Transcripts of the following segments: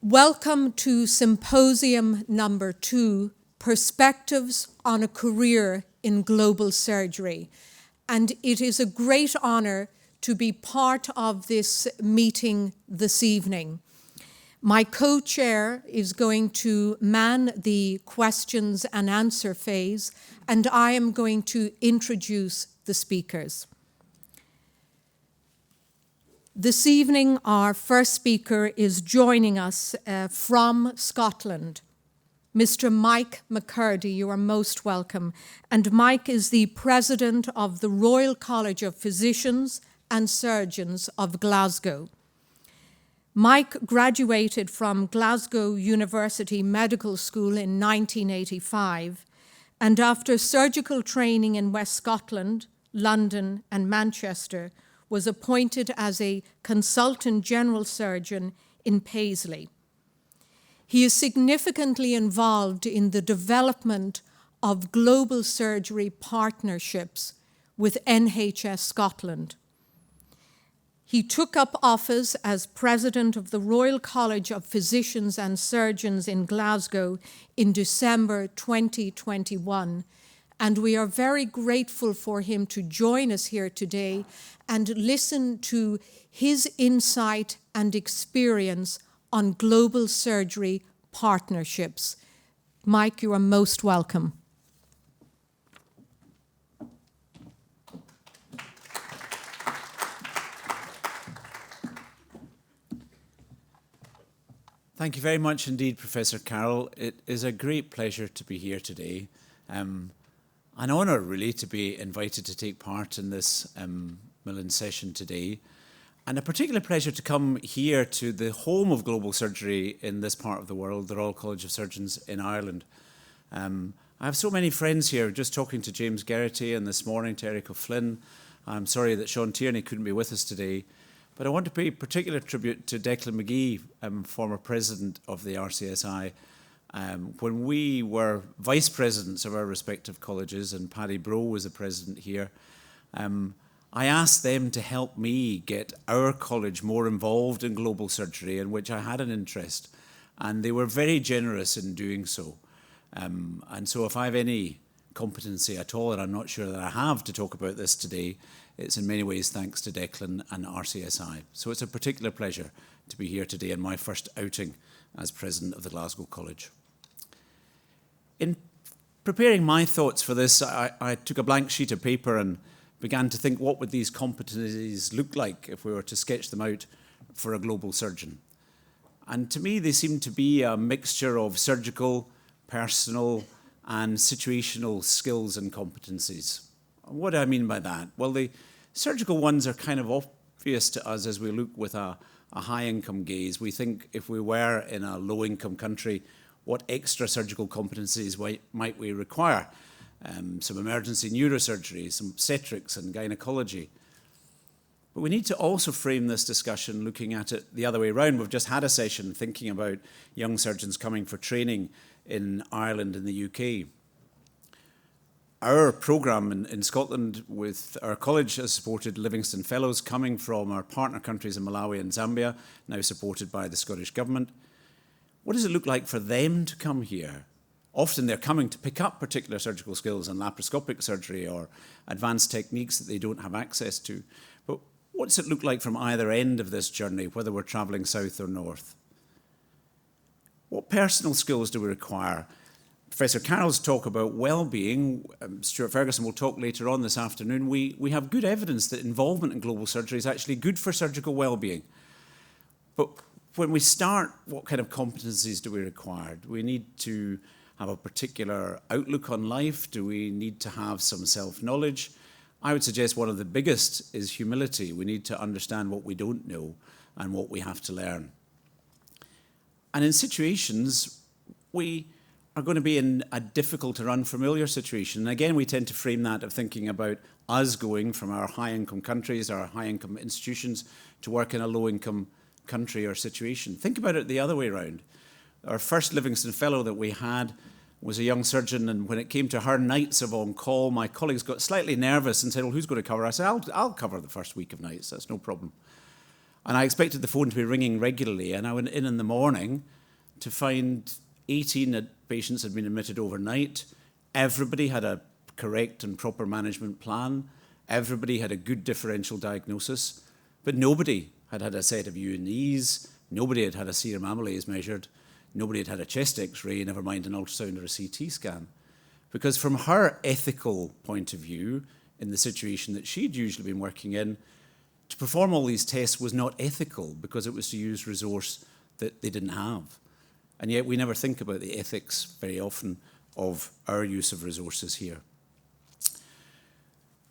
Welcome to Symposium number 2, Perspectives on a Career in Global Surgery. And it is a great honour to be part of this meeting this evening. My co-chair is going to man the questions and answer phase, and I am going to introduce the speakers. This evening, our first speaker is joining us from Scotland. Mr. Mike McKirdy, you are most welcome. And Mike is the president of the Royal College of Physicians and Surgeons of Glasgow. Mike graduated from Glasgow University Medical School in 1985, and after surgical training in West Scotland, London, and Manchester, was appointed as a consultant general surgeon in Paisley. He is significantly involved in the development of global surgery partnerships with NHS Scotland. He took up office as president of the Royal College of Physicians and Surgeons in Glasgow in December 2021, and we are very grateful for him to join us here today and listen to his insight and experience on global surgery partnerships. Mike, you are most welcome. Thank you very much indeed, Professor Carroll. It is a great pleasure to be here today. An honour, really, to be invited to take part in this Millin session today, and a particular pleasure to come here to the home of global surgery in this part of the world, the Royal College of Surgeons in Ireland. I have so many friends here, just talking to James Geraghty and this morning to Eric O'Flynn. I'm sorry that Sean Tierney couldn't be with us today. But I want to pay particular tribute to Declan McGee, former president of the RCSI. When we were vice presidents of our respective colleges, and Paddy Brough was the president here, I asked them to help me get our college more involved in global surgery, in which I had an interest. And they were very generous in doing so. And so if I have any competency at all, and I'm not sure that I have to talk about this today, it's in many ways thanks to Declan and RCSI. So it's a particular pleasure to be here today in my first outing as president of the Glasgow College. In preparing my thoughts for this, I took a blank sheet of paper and began to think, what would these competencies look like if we were to sketch them out for a global surgeon? And to me, they seem to be a mixture of surgical, personal, and situational skills and competencies. What do I mean by that? Well, the surgical ones are kind of obvious to us as we look with a high-income gaze. We think if we were in a low-income country, what extra surgical competencies might we require? Some emergency neurosurgery, some obstetrics and gynecology. But we need to also frame this discussion looking at it the other way around. We've just had a session thinking about young surgeons coming for training in Ireland and the UK. Our programme in Scotland with our college has supported Livingston Fellows coming from our partner countries in Malawi and Zambia, now supported by the Scottish Government. What does it look like for them to come here? Often they're coming to pick up particular surgical skills in laparoscopic surgery or advanced techniques that they don't have access to. But what does it look like from either end of this journey, whether we're travelling south or north? What personal skills do we require? Professor Carroll's talk about well-being, Stuart Fergusson will talk later on this afternoon, we have good evidence that involvement in global surgery is actually good for surgical well-being. But when we start, what kind of competencies do we require? Do we need to have a particular outlook on life? Do we need to have some self-knowledge? I would suggest one of the biggest is humility. We need to understand what we don't know and what we have to learn. And in situations, we are going to be in a difficult or unfamiliar situation. And again, we tend to frame that of thinking about us going from our high-income countries, our high-income institutions, to work in a low-income country or situation. Think about it the other way around. Our first Livingston Fellow that we had was a young surgeon, and when it came to her nights of on-call, my colleagues got slightly nervous and said, well, who's going to cover? I said, I'll cover the first week of nights, that's no problem. And I expected the phone to be ringing regularly, and I went in the morning to find 18 patients had been admitted overnight. Everybody had a correct and proper management plan. Everybody had a good differential diagnosis, but nobody had had a set of U&Es. Nobody had had a serum amylase measured. Nobody had had a chest X-ray, never mind an ultrasound or a CT scan. Because from her ethical point of view, in the situation that she'd usually been working in, to perform all these tests was not ethical because it was to use resource that they didn't have. And yet we never think about the ethics very often of our use of resources here.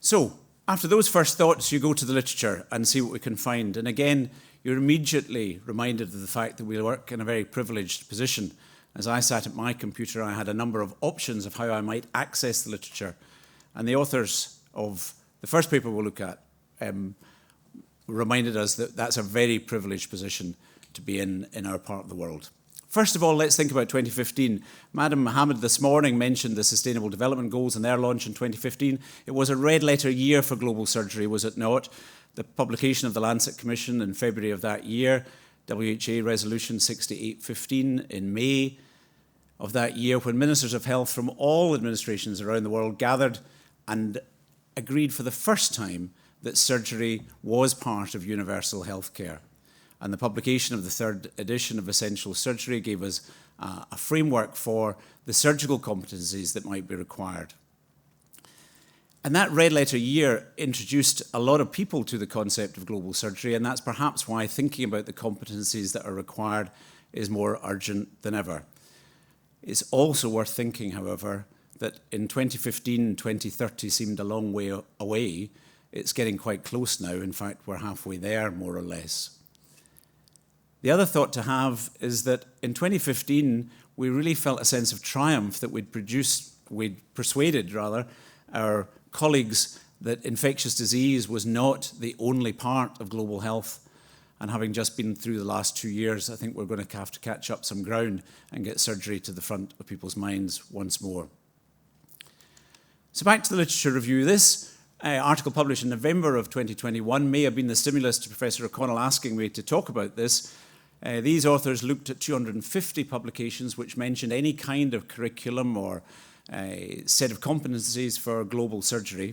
So, after those first thoughts, you go to the literature and see what we can find. And again, you're immediately reminded of the fact that we work in a very privileged position. As I sat at my computer, I had a number of options of how I might access the literature. And the authors of the first paper we'll look at reminded us that that's a very privileged position to be in our part of the world. First of all, let's think about 2015. Madam Mohammed this morning mentioned the Sustainable Development Goals and their launch in 2015. It was a red letter year for global surgery, was it not? The publication of the Lancet Commission in February of that year, WHA Resolution 6815 in May of that year, when ministers of health from all administrations around the world gathered and agreed for the first time that surgery was part of universal healthcare. And the publication of the third edition of Essential Surgery gave us a framework for the surgical competencies that might be required. And that red letter year introduced a lot of people to the concept of global surgery, and that's perhaps why thinking about the competencies that are required is more urgent than ever. It's also worth thinking, however, that in 2015, 2030 seemed a long way away. It's getting quite close now. In fact, we're halfway there, more or less. The other thought to have is that in 2015, we really felt a sense of triumph that we'd persuaded our colleagues that infectious disease was not the only part of global health. And having just been through the last 2 years, I think we're going to have to catch up some ground and get surgery to the front of people's minds once more. So back to the literature review. This article published in November of 2021 may have been the stimulus to Professor O'Connell asking me to talk about this. These authors looked at 250 publications which mentioned any kind of curriculum or set of competencies for global surgery.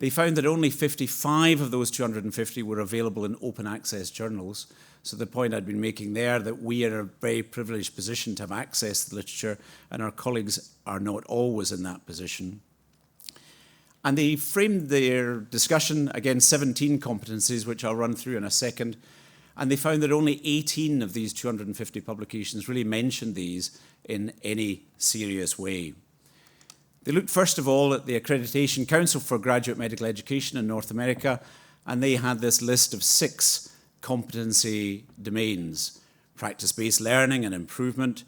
They found that only 55 of those 250 were available in open access journals. So the point I'd been making there, that we are in a very privileged position to have access to the literature, and our colleagues are not always in that position. And they framed their discussion against 17 competencies, which I'll run through in a second. And they found that only 18 of these 250 publications really mentioned these in any serious way. They looked first of all at the Accreditation Council for Graduate Medical Education in North America, and they had this list of 6 competency domains: practice-based learning and improvement,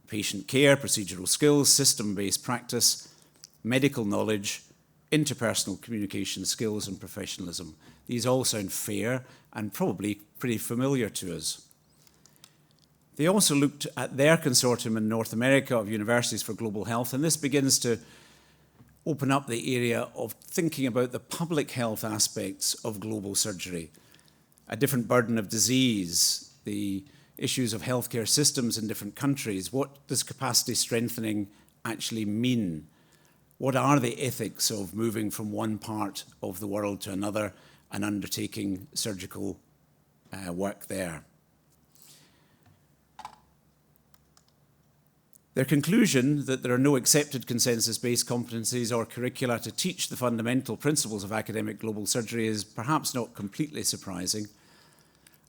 patient care, procedural skills, system-based practice, medical knowledge, interpersonal communication skills, and professionalism. These all sound fair and probably pretty familiar to us. They also looked at their consortium in North America of Universities for Global Health, and this begins to open up the area of thinking about the public health aspects of global surgery. A different burden of disease, the issues of healthcare systems in different countries. What does capacity strengthening actually mean? What are the ethics of moving from one part of the world to another and undertaking surgical work there? Their conclusion that there are no accepted consensus-based competencies or curricula to teach the fundamental principles of academic global surgery is perhaps not completely surprising.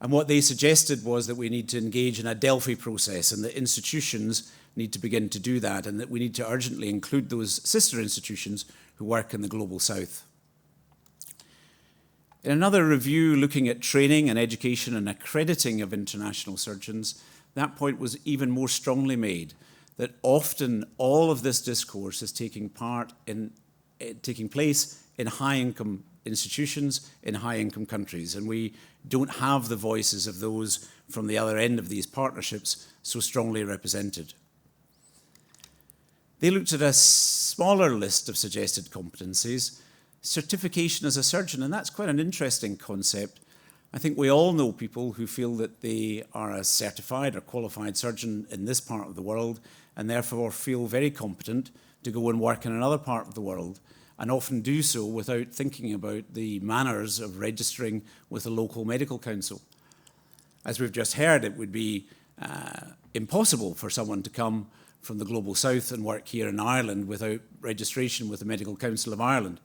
And what they suggested was that we need to engage in a Delphi process, and that institutions need to begin to do that, and that we need to urgently include those sister institutions who work in the global south. In another review looking at training and education and accrediting of international surgeons, that point was even more strongly made, that often all of this discourse is taking place in high-income institutions in high-income countries, and we don't have the voices of those from the other end of these partnerships so strongly represented. They looked at a smaller list of suggested competencies: certification as a surgeon, and that's quite an interesting concept. I think we all know people who feel that they are a certified or qualified surgeon in this part of the world and therefore feel very competent to go and work in another part of the world, and often do so without thinking about the manners of registering with a local medical council. As we've just heard, it would be impossible for someone to come from the global south and work here in Ireland without registration with the Medical Council of Ireland.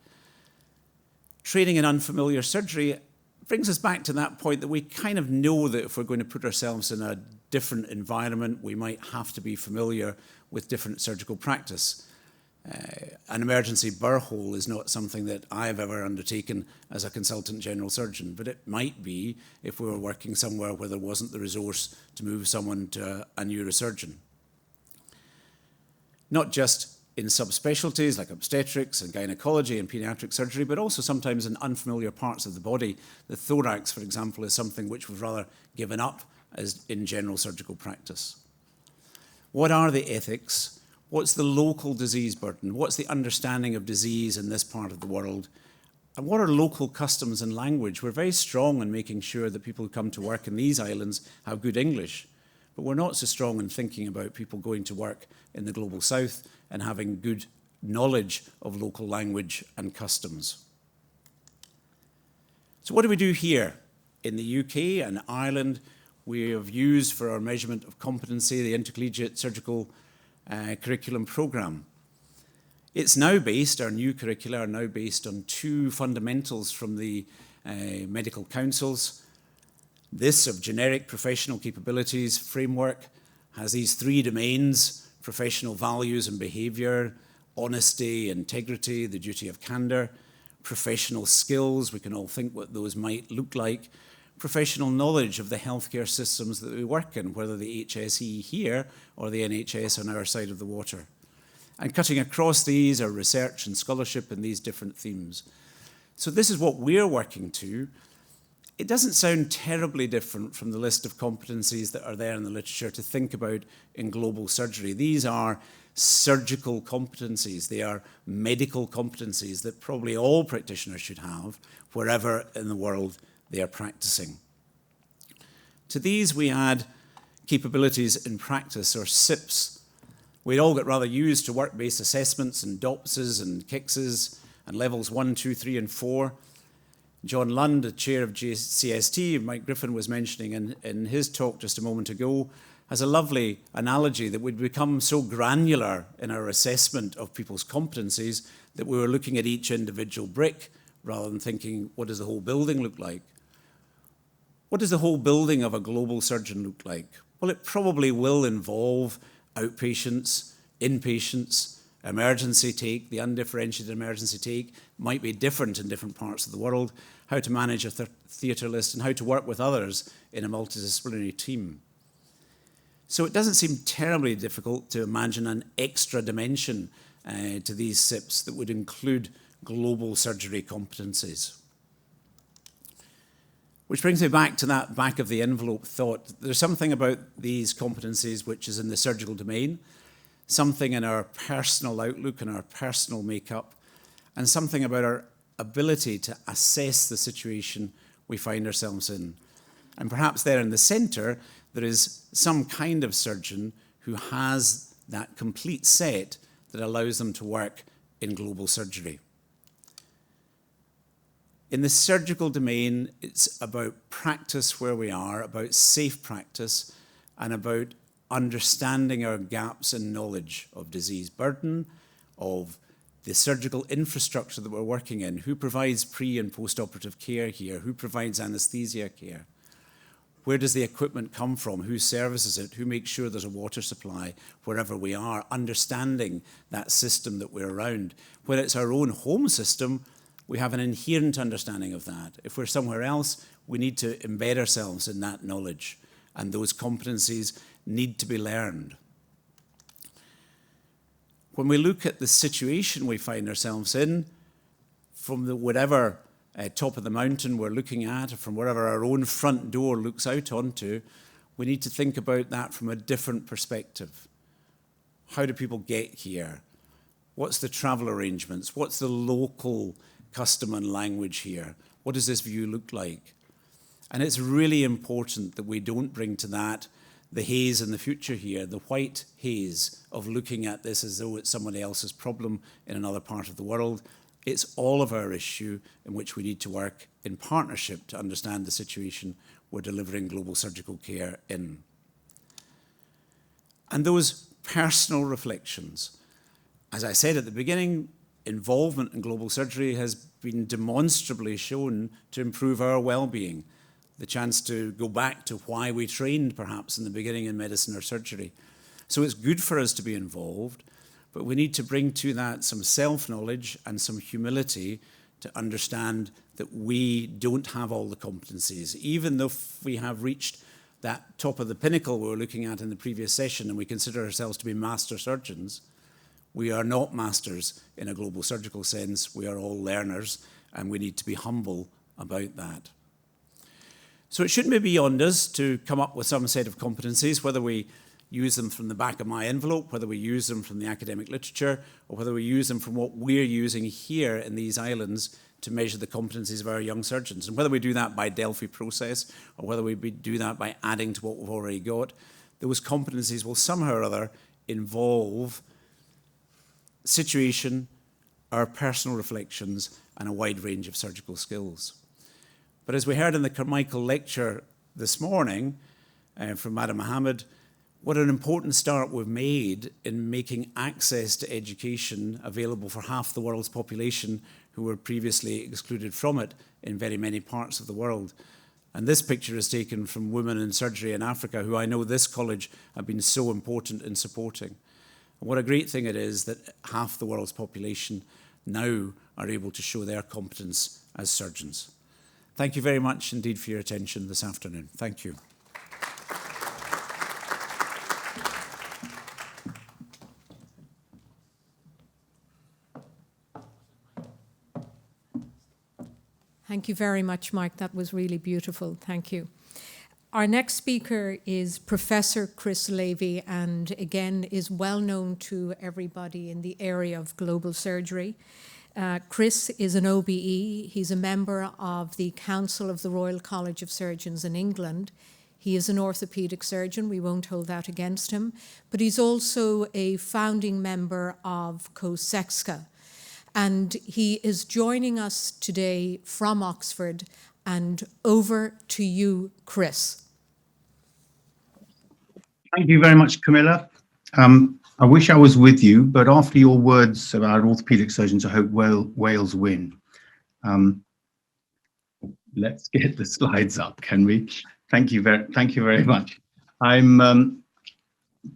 Training in unfamiliar surgery brings us back to that point that we kind of know that if we're going to put ourselves in a different environment, we might have to be familiar with different surgical practice. An emergency burr hole is not something that I've ever undertaken as a consultant general surgeon, but it might be if we were working somewhere where there wasn't the resource to move someone to a neurosurgeon. Not just in subspecialties like obstetrics and gynecology and paediatric surgery, but also sometimes in unfamiliar parts of the body. The thorax, for example, is something which we've rather given up as in general surgical practice. What are the ethics? What's the local disease burden? What's the understanding of disease in this part of the world? And what are local customs and language? We're very strong in making sure that people who come to work in these islands have good English, but we're not so strong in thinking about people going to work in the global south and having good knowledge of local language and customs. So what do we do here? In the UK and Ireland, we have used for our measurement of competency the intercollegiate surgical curriculum programme. It's now based, our new curricula are now based on two fundamentals from the medical councils. This of generic professional capabilities framework has these three domains: professional values and behaviour, honesty, integrity, the duty of candour, professional skills, we can all think what those might look like, professional knowledge of the healthcare systems that we work in, whether the HSE here or the NHS on our side of the water. And cutting across these are research and scholarship in these different themes. So this is what we're working to. It doesn't sound terribly different from the list of competencies that are there in the literature to think about in global surgery. These are surgical competencies. They are medical competencies that probably all practitioners should have wherever in the world they are practicing. To these we add capabilities in practice, or SIPs. We all get rather used to work-based assessments and DOPSs and KICSs and levels 1, 2, 3 and 4. John Lund, the chair of CST, Mike Griffin was mentioning in his talk just a moment ago, has a lovely analogy that we'd become so granular in our assessment of people's competencies that we were looking at each individual brick rather than thinking, what does the whole building look like? What does the whole building of a global surgeon look like? Well, it probably will involve outpatients, inpatients, emergency take, the undifferentiated emergency take might be different in different parts of the world, how to manage a theatre list and how to work with others in a multidisciplinary team. So it doesn't seem terribly difficult to imagine an extra dimension to these SIPs that would include global surgery competencies. Which brings me back to that back of the envelope thought. There's something about these competencies which is in the surgical domain, something in our personal outlook and our personal makeup, and something about our ability to assess the situation we find ourselves in. And perhaps there in the centre, there is some kind of surgeon who has that complete set that allows them to work in global surgery. In the surgical domain, it's about practice where we are, about safe practice, and about understanding our gaps in knowledge of disease burden, of the surgical infrastructure that we're working in, who provides pre- and post-operative care here, who provides anaesthesia care, where does the equipment come from, who services it, who makes sure there's a water supply wherever we are, understanding that system that we're around. When it's our own home system, we have an inherent understanding of that. If we're somewhere else, we need to embed ourselves in that knowledge, and those competencies need to be learned. When we look at the situation we find ourselves in, from whatever top of the mountain we're looking at, or from wherever our own front door looks out onto, we need to think about that from a different perspective. How do people get here? What's the travel arrangements? What's the local custom and language here? What does this view look like? And it's really important that we don't bring to that the haze in the future here, the white haze of looking at this as though it's somebody else's problem in another part of the world. It's all of our issue in which we need to work in partnership to understand the situation we're delivering global surgical care in. And those personal reflections, as I said at the beginning, involvement in global surgery has been demonstrably shown to improve our well-being. The chance to go back to why we trained perhaps in the beginning in medicine or surgery. So it's good for us to be involved, but we need to bring to that some self-knowledge and some humility to understand that we don't have all the competencies. Even though we have reached that top of the pinnacle we were looking at in the previous session and we consider ourselves to be master surgeons, we are not masters in a global surgical sense. We are all learners and we need to be humble about that. So it shouldn't be beyond us to come up with some set of competencies, whether we use them from the back of my envelope, whether we use them from the academic literature, or whether we use them from what we're using here in these islands to measure the competencies of our young surgeons. And whether we do that by Delphi process, or whether we do that by adding to what we've already got, those competencies will somehow or other involve situation, our personal reflections, and a wide range of surgical skills. But as we heard in the Carmichael lecture this morning from Madam Mohammed, what an important start we've made in making access to education available for half the world's population who were previously excluded from it in very many parts of the world. And this picture is taken from women in surgery in Africa, who I know this college have been so important in supporting. And what a great thing it is that half the world's population now are able to show their competence as surgeons. Thank you very much indeed for your attention this afternoon. Thank you. Thank you very much, Mike. That was really beautiful. Thank you. Our next speaker is Professor Chris Lavy, and again is well known to everybody in the area of global surgery. Chris is an OBE. He's a member of the Council of the Royal College of Surgeons in England. He is an orthopaedic surgeon. We won't hold that against him. But he's also a founding member of COSEXCA. And he is joining us today from Oxford. And over to you, Chris. Thank you very much, Camilla. I wish I was with you, but after your words about orthopaedic surgeons, I hope Wales win. Let's get the slides up, can we? Thank you very much. I'm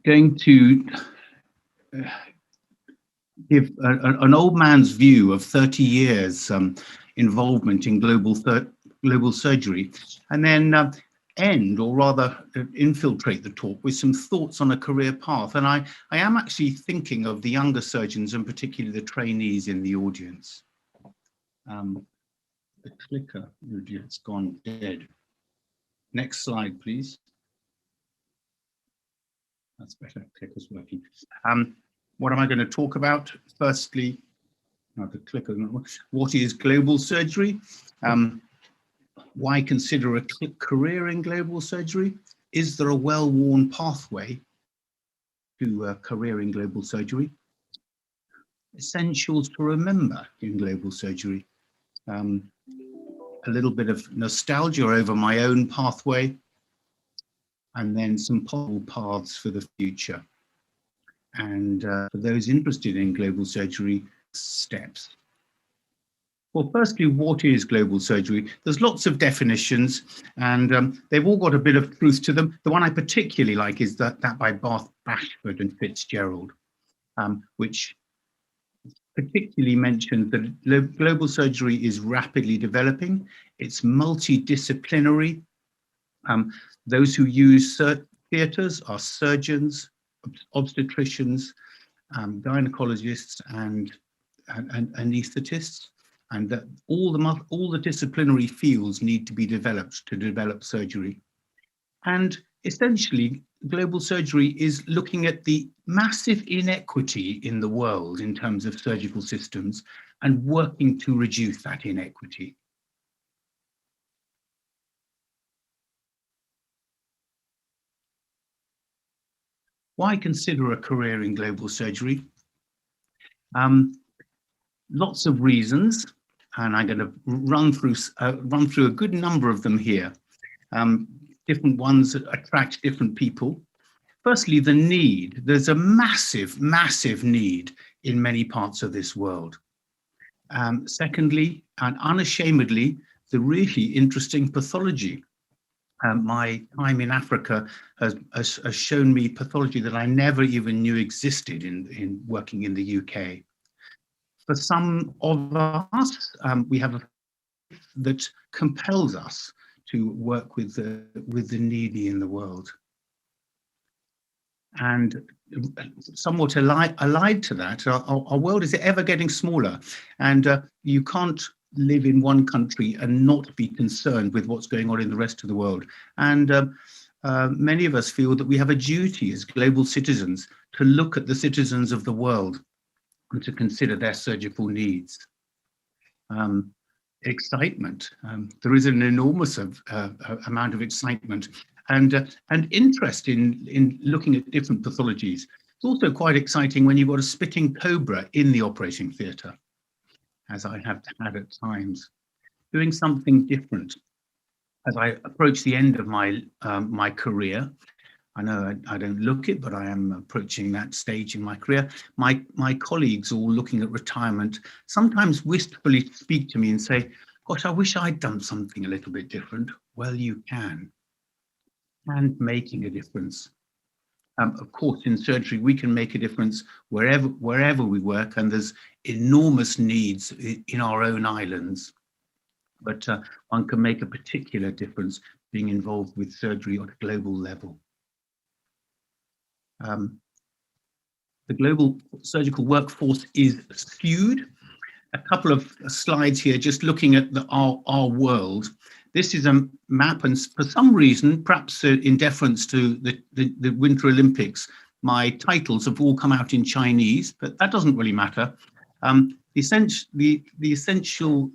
going to give an old man's view of 30 years involvement in global surgery, and then end, or rather infiltrate the talk with some thoughts on a career path. And I am actually thinking of the younger surgeons, and particularly the trainees in the audience. The clicker, it's gone dead. Next slide, please. That's better, clicker's working. What am I going to talk about? Firstly, the clicker, what is global surgery? Why consider a career in global surgery? Is there a well-worn pathway to a career in global surgery? Essentials to remember in global surgery. A little bit of nostalgia over my own pathway, and then some possible paths for the future. And for those interested in global surgery, steps. Well, firstly, what is global surgery? There's lots of definitions, and they've all got a bit of truth to them. The one I particularly like is that by Bashford and Fitzgerald, which particularly mentions that global surgery is rapidly developing. It's multidisciplinary. Those who use theatres are surgeons, obstetricians, gynecologists, and anaesthetists. And that all the disciplinary fields need to be developed to develop surgery. And essentially, global surgery is looking at the massive inequity in the world in terms of surgical systems and working to reduce that inequity. Why consider a career in global surgery? Lots of reasons, and I'm going to run through a good number of them here. Different ones that attract different people. Firstly, the need. There's a massive, massive need in many parts of this world. Secondly, and unashamedly, the really interesting pathology. My time in Africa has shown me pathology that I never even knew existed in working in the UK. For some of us, we have a faith that compels us to work with the needy in the world. And somewhat allied to that, our world is ever getting smaller, and you can't live in one country and not be concerned with what's going on in the rest of the world. And many of us feel that we have a duty as global citizens to look at the citizens of the world and to consider their surgical needs. Excitement. There is an enormous amount of excitement and interest in looking at different pathologies. It's also quite exciting when you've got a spitting cobra in the operating theatre, as I have had at times, doing something different. As I approach the end of my my career, I know I don't look it, but I am approaching that stage in my career. My colleagues, all looking at retirement, sometimes wistfully speak to me and say, "Gosh, I wish I'd done something a little bit different." Well, you can, and making a difference. Of course, in surgery, we can make a difference wherever we work, and there's enormous needs in our own islands. But one can make a particular difference being involved with surgery on a global level. The global surgical workforce is skewed. A couple of slides here, just looking at our world. This is a map, and for some reason, perhaps in deference to the Winter Olympics, my titles have all come out in Chinese, but that doesn't really matter. The essential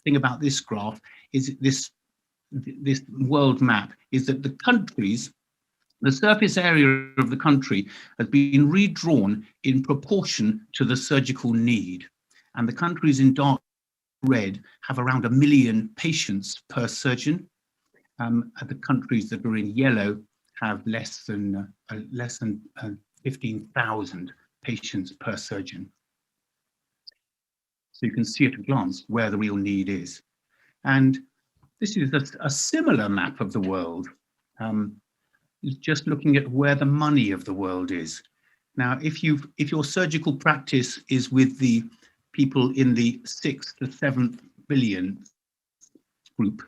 thing about this graph is this world map is that the countries, the surface area of the country has been redrawn in proportion to the surgical need. And the countries in dark red have around 1 million patients per surgeon. The countries that are in yellow have less than 15,000 patients per surgeon. So you can see at a glance where the real need is. And this is a similar map of the world, just looking at where the money of the world is. Now, if your surgical practice is with the people in the 6th to 7th billion group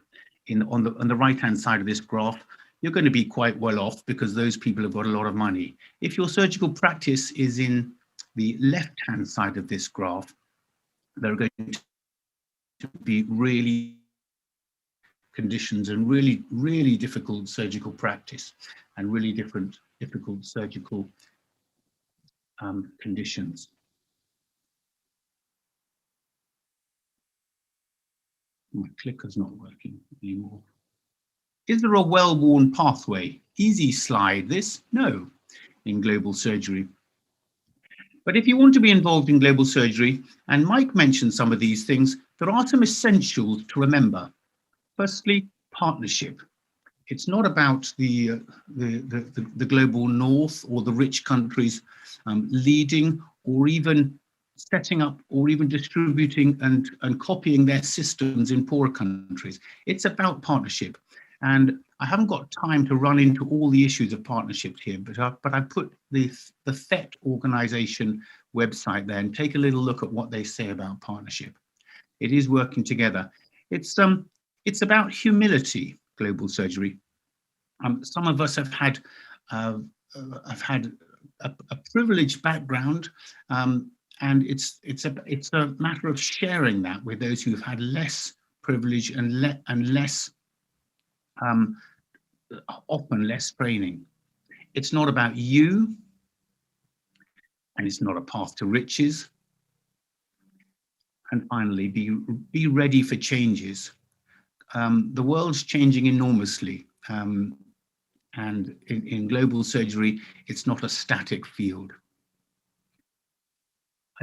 on the right-hand side of this graph, you're going to be quite well off because those people have got a lot of money. If your surgical practice is in the left-hand side of this graph, there are going to be really conditions and really, really difficult surgical practice and really difficult surgical conditions. My clicker's not working anymore. Is there a well-worn pathway? Easy slide this? No, in global surgery. But if you want to be involved in global surgery, and Mike mentioned some of these things, there are some essentials to remember. Firstly, partnership. It's not about the global north or the rich countries leading or even setting up or even distributing and copying their systems in poorer countries. It's about partnership. And I haven't got time to run into all the issues of partnerships here, but I put the FET organization website there and take a little look at what they say about partnership. It is working together. It's about humility, global surgery. Some of us have had a privileged background, and it's a matter of sharing that with those who've had less privilege and less often less training. It's not about you, and it's not a path to riches. And finally, be ready for changes. The world's changing enormously. And in global surgery, it's not a static field.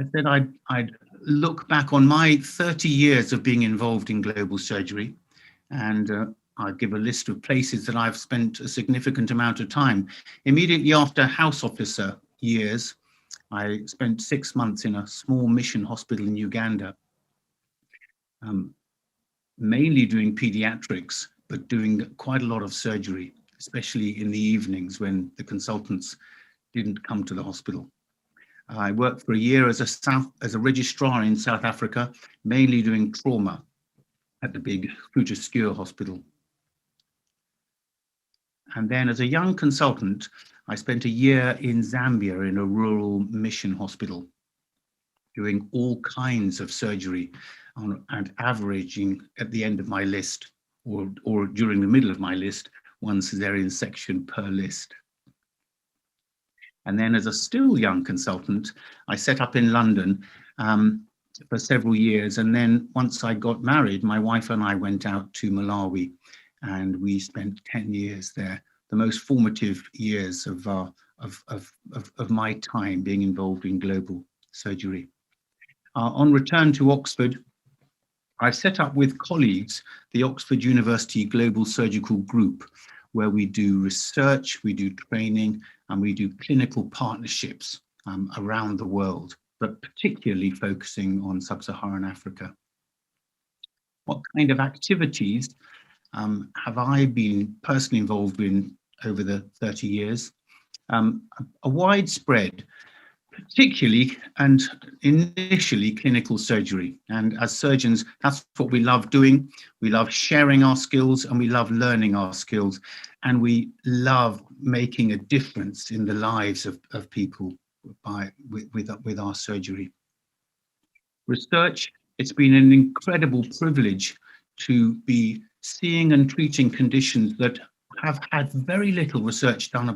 I said I'd look back on my 30 years of being involved in global surgery, and I'd give a list of places that I've spent a significant amount of time. Immediately after house officer years, I spent 6 months in a small mission hospital in Uganda, mainly doing pediatrics, but doing quite a lot of surgery, especially in the evenings when the consultants didn't come to the hospital. I worked for a year as a registrar in South Africa, mainly doing trauma at the big Fridah hospital. And then as a young consultant, I spent a year in Zambia in a rural mission hospital, doing all kinds of surgery and averaging at the end of my list or during the middle of my list, 1 cesarean section per list. And then as a still young consultant, I set up in London for several years. And then once I got married, my wife and I went out to Malawi and we spent 10 years there, the most formative years of my time being involved in global surgery. On return to Oxford, I set up with colleagues the Oxford University Global Surgical Group, where we do research, we do training, and we do clinical partnerships around the world, but particularly focusing on sub-Saharan Africa. What kind of activities have I been personally involved in over the 30 years? A widespread, particularly and initially clinical surgery. And as surgeons, that's what we love doing. We love sharing our skills and we love learning our skills. And we love making a difference in the lives of people with our surgery. Research, it's been an incredible privilege to be seeing and treating conditions that have had very little research done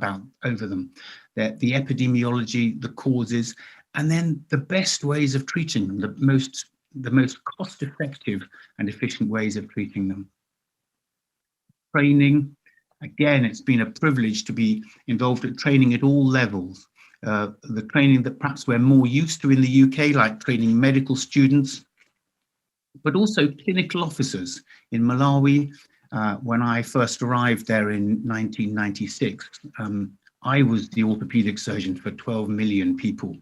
over them. The epidemiology, the causes, and then the best ways of treating them, the most cost-effective and efficient ways of treating them. Training, again, it's been a privilege to be involved in training at all levels. The training that perhaps we're more used to in the UK, like training medical students, but also clinical officers. In Malawi, when I first arrived there in 1996, I was the orthopaedic surgeon for 12 million people.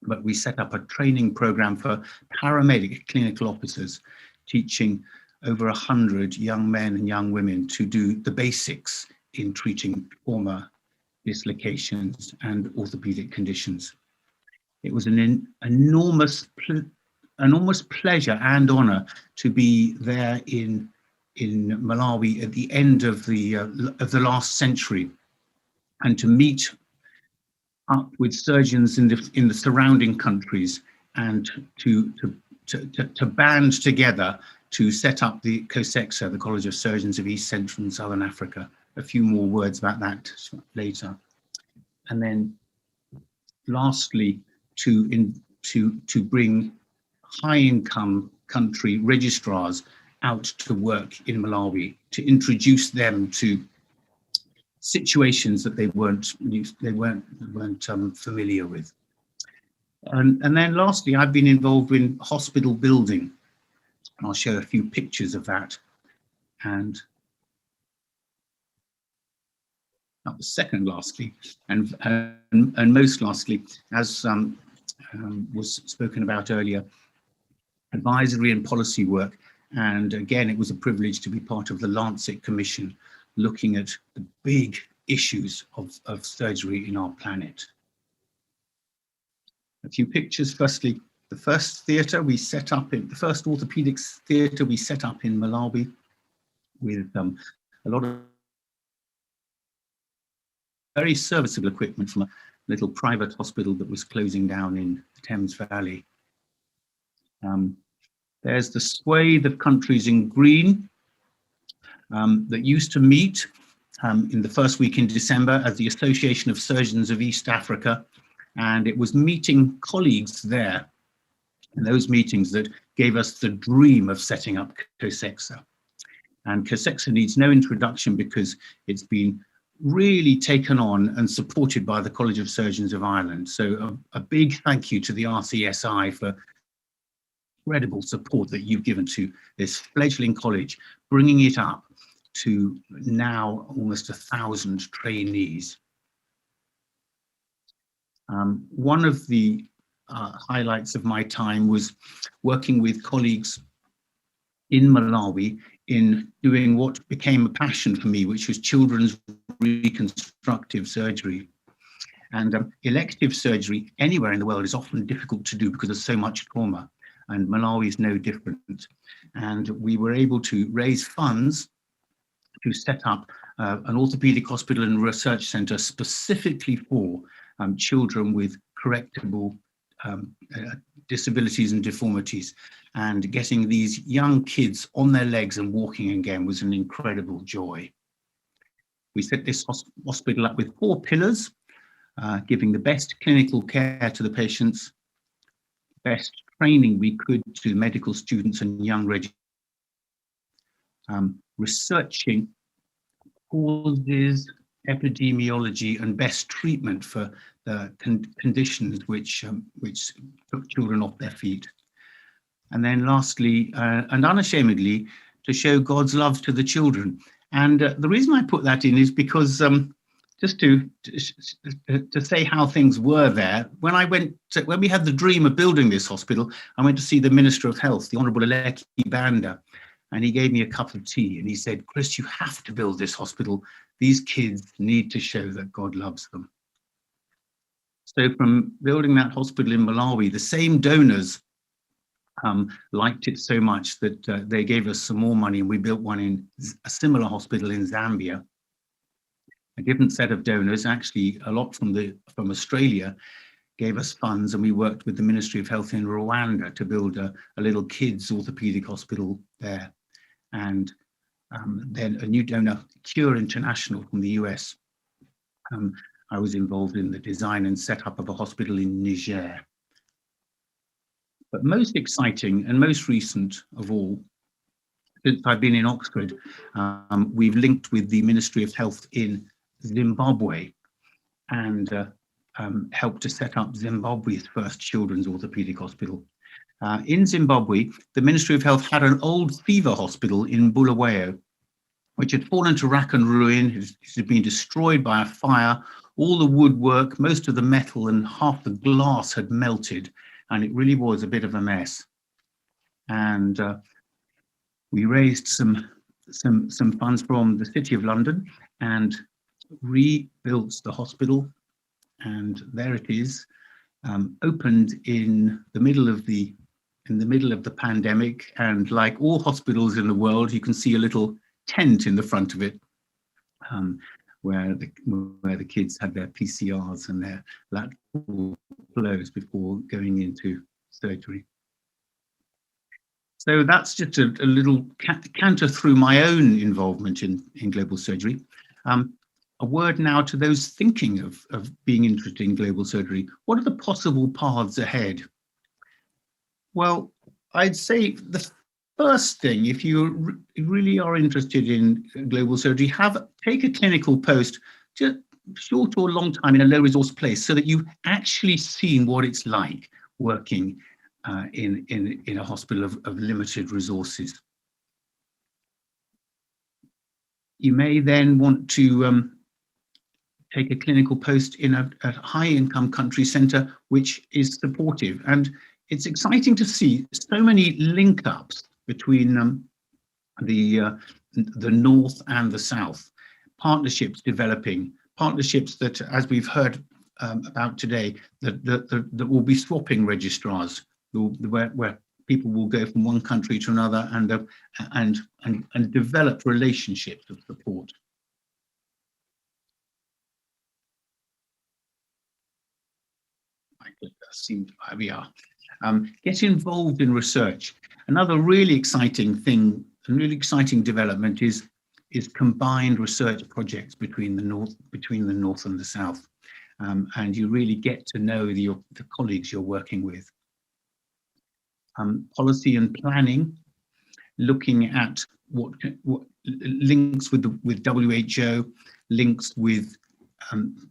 But we set up a training program for paramedic clinical officers, teaching over 100 young men and young women to do the basics in treating trauma, dislocations, and orthopaedic conditions. It was an enormous pleasure and honor to be there in Malawi at the end of the last century, and to meet up with surgeons in the surrounding countries and to band together to set up the COSEXA, the College of Surgeons of East, Central and Southern Africa. A few more words about that later. And then lastly, to bring high-income country registrars out to work in Malawi, to introduce them to situations that they weren't familiar with. And then lastly, I've been involved in hospital building. And I'll show a few pictures of that. And not the second lastly, and most lastly, as was spoken about earlier, advisory and policy work. And again, it was a privilege to be part of the Lancet Commission, looking at the big issues of surgery in our planet. A few pictures. Firstly, the first theatre we set up the first orthopaedics theatre we set up in Malawi with a lot of very serviceable equipment from a little private hospital that was closing down in the Thames Valley. There's the swathe of countries in green that used to meet in the first week in December as the Association of Surgeons of East Africa. And it was meeting colleagues there in those meetings that gave us the dream of setting up COSEXA. And COSEXA needs no introduction because it's been really taken on and supported by the College of Surgeons of Ireland. So a big thank you to the RCSI for incredible support that you've given to this fledgling college, bringing it up to now almost 1,000 trainees. One of the highlights of my time was working with colleagues in Malawi in doing what became a passion for me, which was children's reconstructive surgery. And elective surgery anywhere in the world is often difficult to do because there's so much trauma, and Malawi is no different. And we were able to raise funds to set up an orthopaedic hospital and research centre specifically for children with correctable disabilities and deformities. And getting these young kids on their legs and walking again was an incredible joy. We set this hospital up with 4 pillars, giving the best clinical care to the patients, best training we could to medical students and young registrants, researching causes, epidemiology, and best treatment for the conditions which took children off their feet. And then lastly, and unashamedly, to show God's love to the children. And the reason I put that in is because just to say how things were there, when we had the dream of building this hospital, I went to see the Minister of Health, the Honourable Eleki Banda, and he gave me a cup of tea and he said, "Chris, you have to build this hospital. These kids need to show that God loves them." So from building that hospital in Malawi, the same donors liked it so much that they gave us some more money, and we built one in a similar hospital in Zambia. A different set of donors, actually a lot from Australia, gave us funds, and we worked with the Ministry of Health in Rwanda to build a little kids orthopaedic hospital there. And then a new donor, Cure International from the US. I was involved in the design and setup of a hospital in Niger. But most exciting and most recent of all, since I've been in Oxford, we've linked with the Ministry of Health in Zimbabwe and helped to set up Zimbabwe's first children's orthopaedic hospital. In Zimbabwe, the Ministry of Health had an old fever hospital in Bulawayo, which had fallen to rack and ruin. It had been destroyed by a fire. All the woodwork, most of the metal, and half the glass had melted, and it really was a bit of a mess. And we raised some funds from the City of London and rebuilt the hospital, and there it is, opened in the middle of the pandemic. And like all hospitals in the world, you can see a little tent in the front of it, where the kids had their PCRs and their lateral flows before going into surgery. So that's just a little canter through my own involvement in global surgery. A word now to those thinking of being interested in global surgery. What are the possible paths ahead? Well, I'd say the first thing, if you really are interested in global surgery, take a clinical post, just short or long time in a low resource place, so that you've actually seen what it's like working in a hospital of limited resources. You may then want to take a clinical post in a high income country centre which is supportive. And it's exciting to see so many link ups between the north and the south, partnerships developing, partnerships that, as we've heard about today, that will be swapping registrars, where people will go from one country to another and develop relationships of support. Here we are. Get involved in research. Another really exciting thing, a really exciting development is combined research projects between the north and the south, and you really get to know the colleagues you're working with. Policy and planning, looking at what links with WHO, links with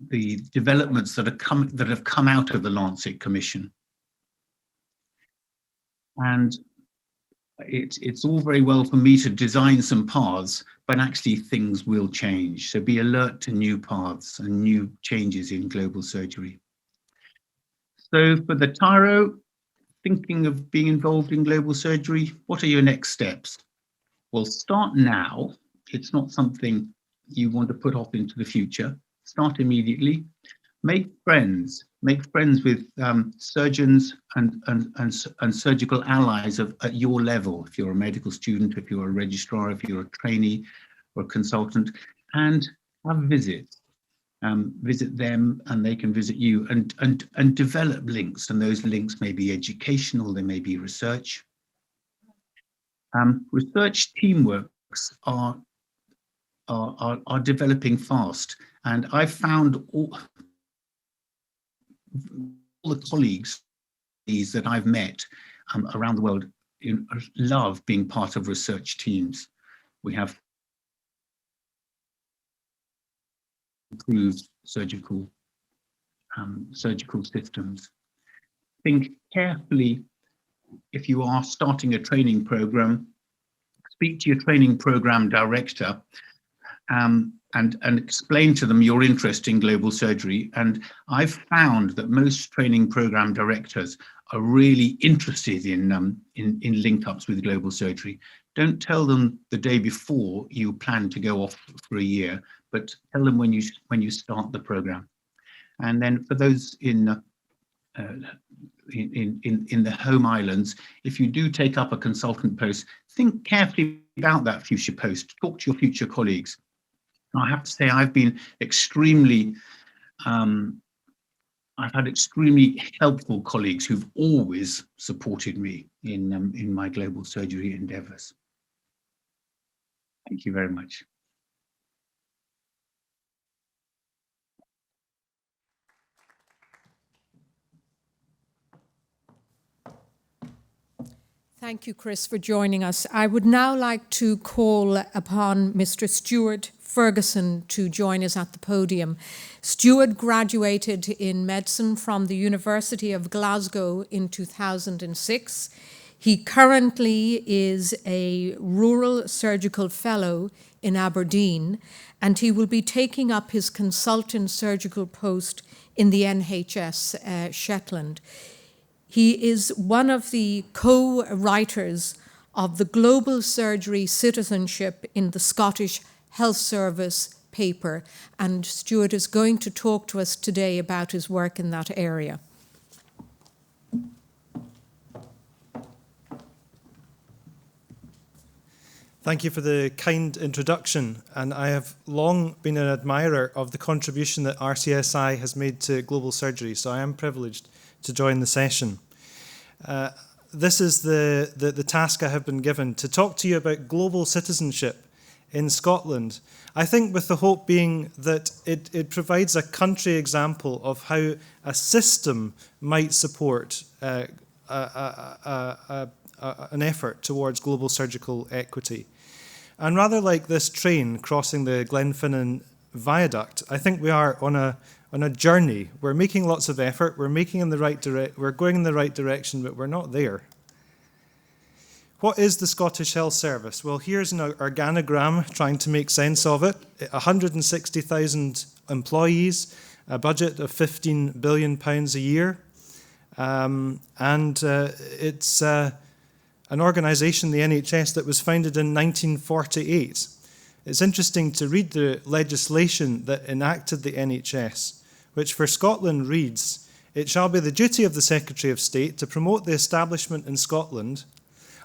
the developments that have come out of the Lancet Commission. And it's all very well for me to design some paths, but actually things will change. So be alert to new paths and new changes in global surgery. So for the Tyro, thinking of being involved in global surgery, what are your next steps? Well, start now. It's not something you want to put off into the future. Start immediately. Make friends with surgeons and surgical allies at your level. If you're a medical student, if you're a registrar, if you're a trainee or a consultant, and have visits. Visit them and they can visit you, and develop links. And those links may be educational, they may be research. Research teamworks are developing fast, and I've found all the colleagues that I've met around the world love being part of research teams. We have improved surgical systems. Think carefully if you are starting a training program. Speak to your training program director and explain to them your interest in global surgery. And I've found that most training program directors are really interested in link-ups with global surgery. Don't tell them the day before you plan to go off for a year, but tell them when you start the program. And then for those in the home islands, if you do take up a consultant post, think carefully about that future post. Talk to your future colleagues. I have to say, I've been extremely, I've had extremely helpful colleagues who've always supported me in my global surgery endeavours. Thank you very much. Thank you, Chris, for joining us. I would now like to call upon Mr. Stuart Fergusson to join us at the podium. Stuart graduated in medicine from the University of Glasgow in 2006. He currently is a rural surgical fellow in Aberdeen, and he will be taking up his consultant surgical post in the NHS Shetland. He is one of the co-writers of the Global Surgery Citizenship in the Scottish Health Service paper, and Stuart is going to talk to us today about his work in that area. Thank you for the kind introduction, and I have long been an admirer of the contribution that RCSI has made to global surgery, so I am privileged to join the session. This is the task I have been given, to talk to you about global citizenship in Scotland. I think with the hope being that it provides a country example of how a system might support an effort towards global surgical equity. And rather like this train crossing the Glenfinnan viaduct, I think we are on a journey. We're making lots of effort. We're going in the right direction, but we're not there. What is the Scottish Health Service? Well, here's an organogram trying to make sense of it. 160,000 employees, a budget of £15 billion a year, and it's an organisation, the NHS, that was founded in 1948. It's interesting to read the legislation that enacted the NHS, which for Scotland reads, "It shall be the duty of the Secretary of State to promote the establishment in Scotland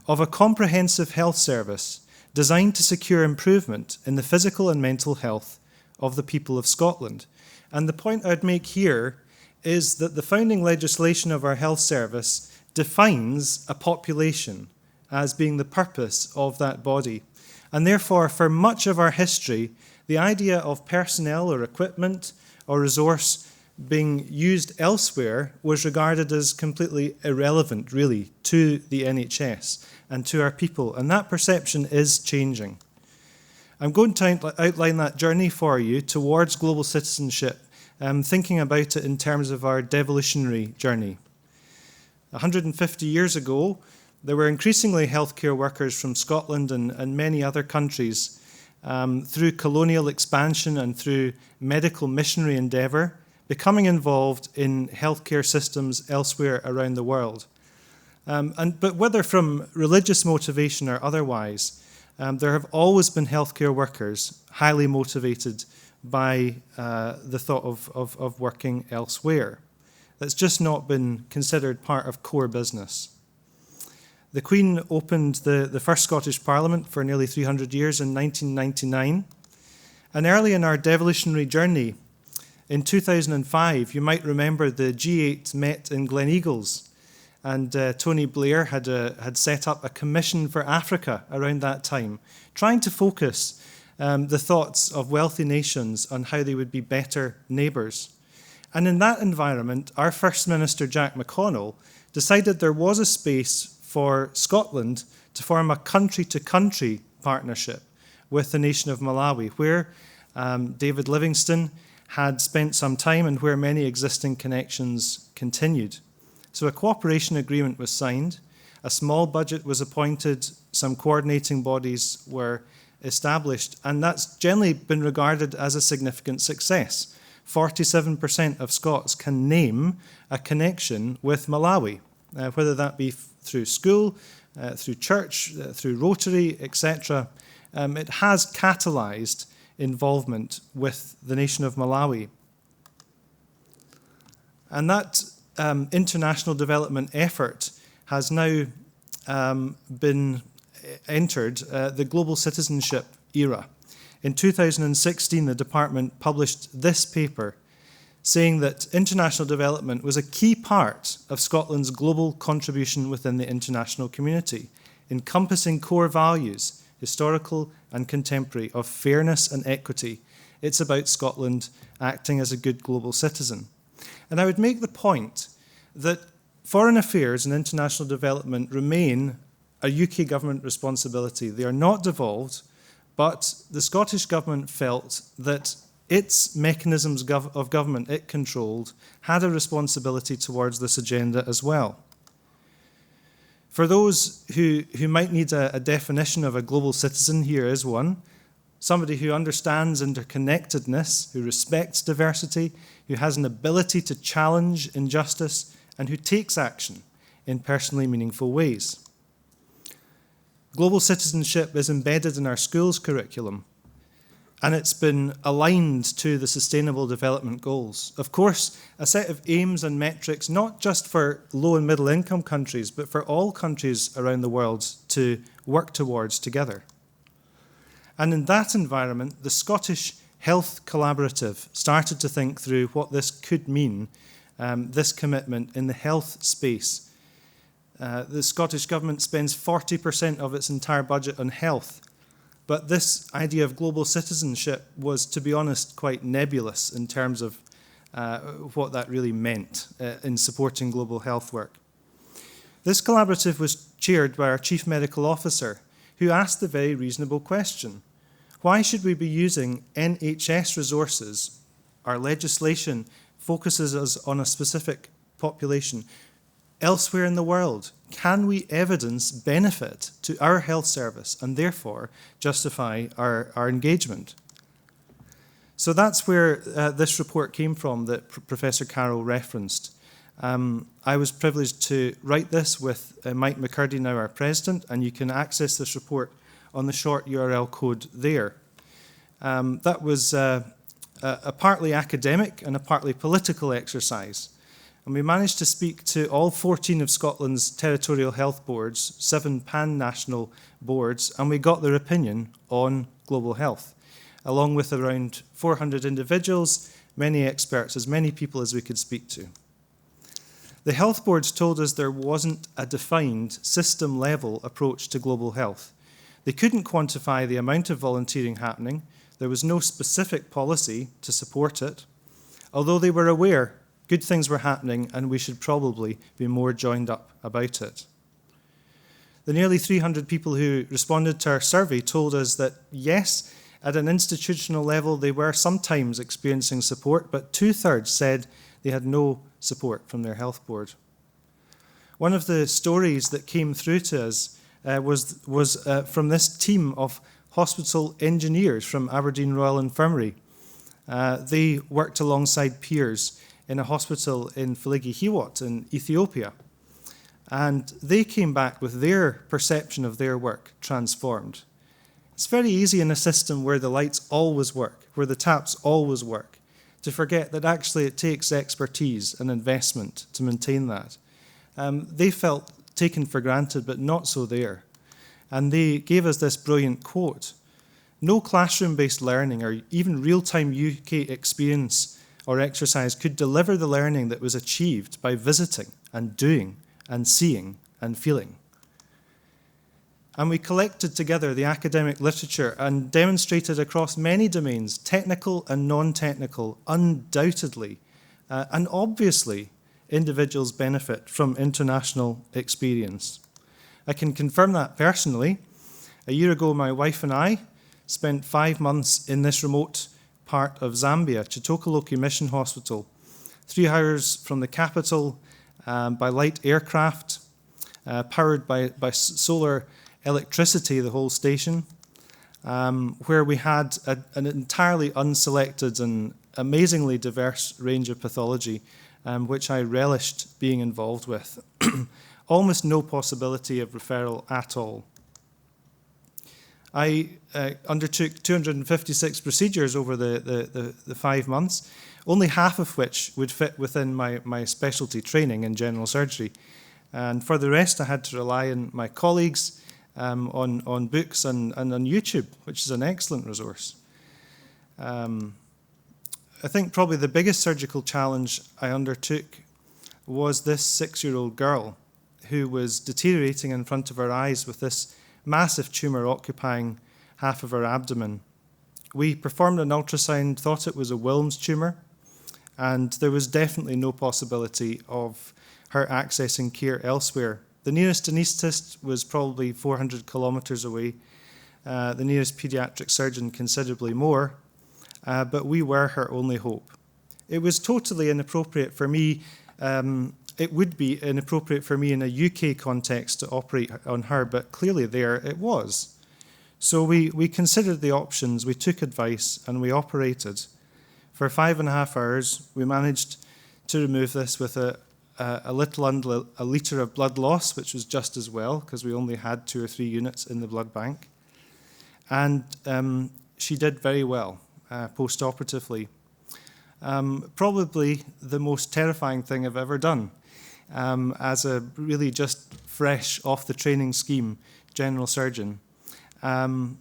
of a comprehensive health service designed to secure improvement in the physical and mental health of the people of Scotland." And the point I'd make here is that the founding legislation of our health service defines a population as being the purpose of that body. And therefore, for much of our history, the idea of personnel or equipment or resource being used elsewhere was regarded as completely irrelevant, really, to the NHS and to our people. And that perception is changing. I'm going to outline that journey for you towards global citizenship, thinking about it in terms of our devolutionary journey. 150 years ago, there were increasingly healthcare workers from Scotland and many other countries through colonial expansion and through medical missionary endeavour, becoming involved in healthcare systems elsewhere around the world. But whether from religious motivation or otherwise, there have always been healthcare workers highly motivated by the thought of working elsewhere. That's just not been considered part of core business. The Queen opened the first Scottish Parliament for nearly 300 years in 1999. And early in our devolutionary journey, in 2005, you might remember the G8 met in Gleneagles, and Tony Blair had set up a commission for Africa around that time, trying to focus the thoughts of wealthy nations on how they would be better neighbours. And in that environment, our First Minister, Jack McConnell, decided there was a space for Scotland to form a country-to-country partnership with the nation of Malawi, where David Livingstone had spent some time and where many existing connections continued. So a cooperation agreement was signed, a small budget was appointed, some coordinating bodies were established, and that's generally been regarded as a significant success. 47% of Scots can name a connection with Malawi, whether that be through school, through church, through Rotary, etc. It has catalysed involvement with the nation of Malawi. And that international development effort has now been entered the global citizenship era. In 2016, the department published this paper saying that international development was a key part of Scotland's global contribution within the international community, encompassing core values, historical and contemporary, of fairness and equity. It's about Scotland acting as a good global citizen. And I would make the point that foreign affairs and international development remain a UK government responsibility. They are not devolved, but the Scottish Government felt that its mechanisms of government it controlled had a responsibility towards this agenda as well. For those who might need a definition of a global citizen, here is one. Somebody who understands interconnectedness, who respects diversity, who has an ability to challenge injustice, and who takes action in personally meaningful ways. Global citizenship is embedded in our schools curriculum, and it's been aligned to the Sustainable Development Goals. Of course, a set of aims and metrics, not just for low and middle income countries, but for all countries around the world to work towards together. And in that environment, the Scottish Health Collaborative started to think through what this could mean, this commitment in the health space. The Scottish Government spends 40% of its entire budget on health, but this idea of global citizenship was, to be honest, quite nebulous in terms of what that really meant in supporting global health work. This collaborative was chaired by our Chief Medical Officer, who asked the very reasonable question: why should we be using NHS resources? Our legislation focuses us on a specific population. Elsewhere in the world, can we evidence benefit to our health service and therefore justify our engagement? So that's where this report came from that Professor Carroll referenced. I was privileged to write this with Mike McKirdy, now our president, and you can access this report on the short URL code there. That was a partly academic and a partly political exercise. And we managed to speak to all 14 of Scotland's territorial health boards, 7 pan-national boards, and we got their opinion on global health, along with around 400 individuals, many experts, as many people as we could speak to. The health boards told us there wasn't a defined system-level approach to global health. They couldn't quantify the amount of volunteering happening. There was no specific policy to support it, although they were aware good things were happening and we should probably be more joined up about it. The nearly 300 people who responded to our survey told us that, yes, At an institutional level, they were sometimes experiencing support, but 2/3 said they had no support from their health board. One of the stories that came through to us was from this team of hospital engineers from Aberdeen Royal Infirmary. They worked alongside peers in a hospital in Filigi-Hiwot in Ethiopia. And they came back with their perception of their work transformed. It's very easy in a system where the lights always work, where the taps always work, to forget that actually it takes expertise and investment to maintain that. They felt taken for granted, but not so there. And they gave us this brilliant quote: "No classroom-based learning or even real-time UK experience or exercise could deliver the learning that was achieved by visiting and doing and seeing and feeling." And we collected together the academic literature and demonstrated across many domains, technical and non-technical, undoubtedly and obviously, individuals benefit from international experience. I can confirm that personally. A year ago, my wife and I spent 5 months in this remote part of Zambia, Chitokoloki Mission Hospital, 3 hours from the capital by light aircraft, powered by solar electricity, the whole station, where we had an entirely unselected and amazingly diverse range of pathology, which I relished being involved with. Almost no possibility of referral at all. I undertook 256 procedures over the 5 months, only half of which would fit within my specialty training in general surgery. And for the rest, I had to rely on my colleagues, on books and on YouTube, which is an excellent resource. I think probably the biggest surgical challenge I undertook was this 6-year-old girl who was deteriorating in front of her eyes with this massive tumour occupying half of her abdomen. We performed an ultrasound, thought it was a Wilms tumour, and there was definitely no possibility of her accessing care elsewhere. The nearest anaesthetist was probably 400 kilometres away, the nearest paediatric surgeon considerably more, but we were her only hope. It was totally inappropriate for me, it would be inappropriate for me in a UK context to operate on her, but clearly there it was. So we considered the options, we took advice, and we operated. For 5.5 hours, we managed to remove this with a little under a litre of blood loss, which was just as well, because we only had 2 or 3 units in the blood bank. And she did very well post-operatively. Probably the most terrifying thing I've ever done as a really just fresh off the training scheme general surgeon. And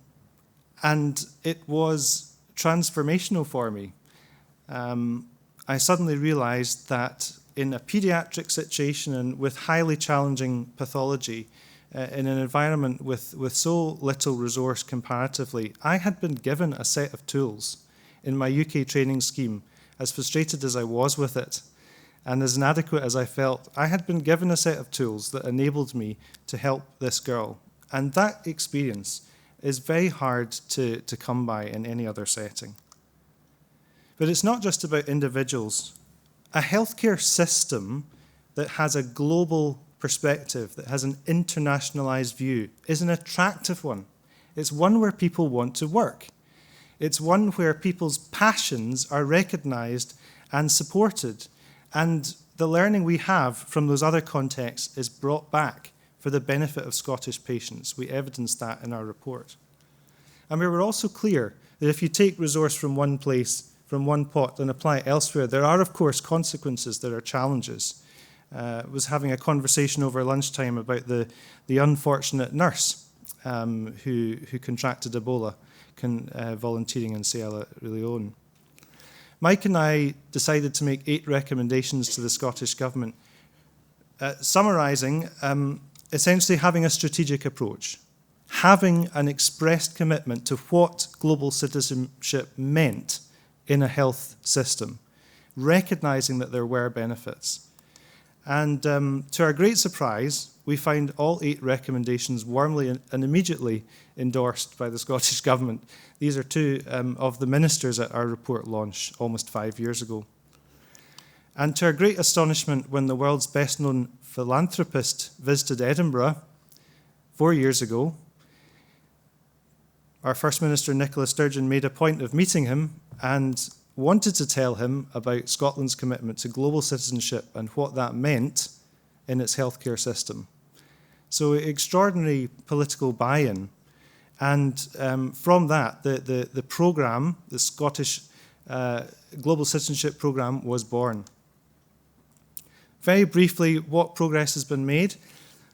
it was transformational for me. I suddenly realized that in a pediatric situation and with highly challenging pathology, in an environment with so little resource comparatively, I had been given a set of tools in my UK training scheme. As frustrated as I was with it, and as inadequate as I felt, I had been given a set of tools that enabled me to help this girl. And that experience is very hard to come by in any other setting. But it's not just about individuals. A healthcare system that has a global perspective, that has an internationalized view, is an attractive one. It's one where people want to work. It's one where people's passions are recognized and supported. And the learning we have from those other contexts is brought back for the benefit of Scottish patients. We evidenced that in our report. And we were also clear that if you take resource from one place, from one pot, and apply it elsewhere, there are, of course, consequences, there are challenges. I was having a conversation over lunchtime about the unfortunate nurse who contracted Ebola, volunteering in Sierra Leone. Mike and I decided to make 8 recommendations to the Scottish Government, summarising essentially having a strategic approach, having an expressed commitment to what global citizenship meant in a health system, recognising that there were benefits. And to our great surprise, we find all 8 recommendations warmly and immediately endorsed by the Scottish Government. These are 2 of the ministers at our report launch almost 5 years ago. And to our great astonishment, when the world's best-known philanthropist visited Edinburgh 4 years ago, our First Minister, Nicola Sturgeon, made a point of meeting him and wanted to tell him about Scotland's commitment to global citizenship and what that meant in its healthcare system. So extraordinary political buy-in. And from that, the programme, the Scottish Global Citizenship Programme, was born. Very briefly, what progress has been made?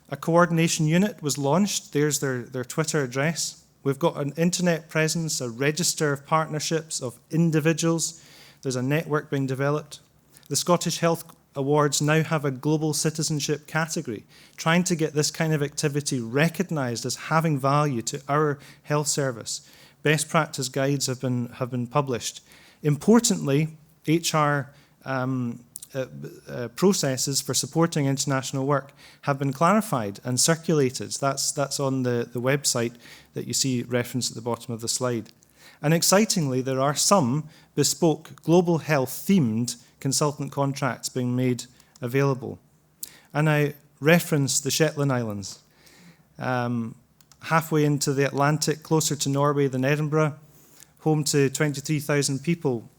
A coordination unit was launched. There's their Twitter address. We've got an internet presence, a register of partnerships of individuals. There's a network being developed. The Scottish Health Awards now have a global citizenship category, trying to get this kind of activity recognised as having value to our health service. Best practice guides have been published. Importantly, HR processes for supporting international work have been clarified and circulated. That's on the website that you see referenced at the bottom of the slide. And excitingly, there are some bespoke global health themed consultant contracts being made available. And I reference the Shetland Islands. Halfway into the Atlantic, closer to Norway than Edinburgh, home to 23,000 people,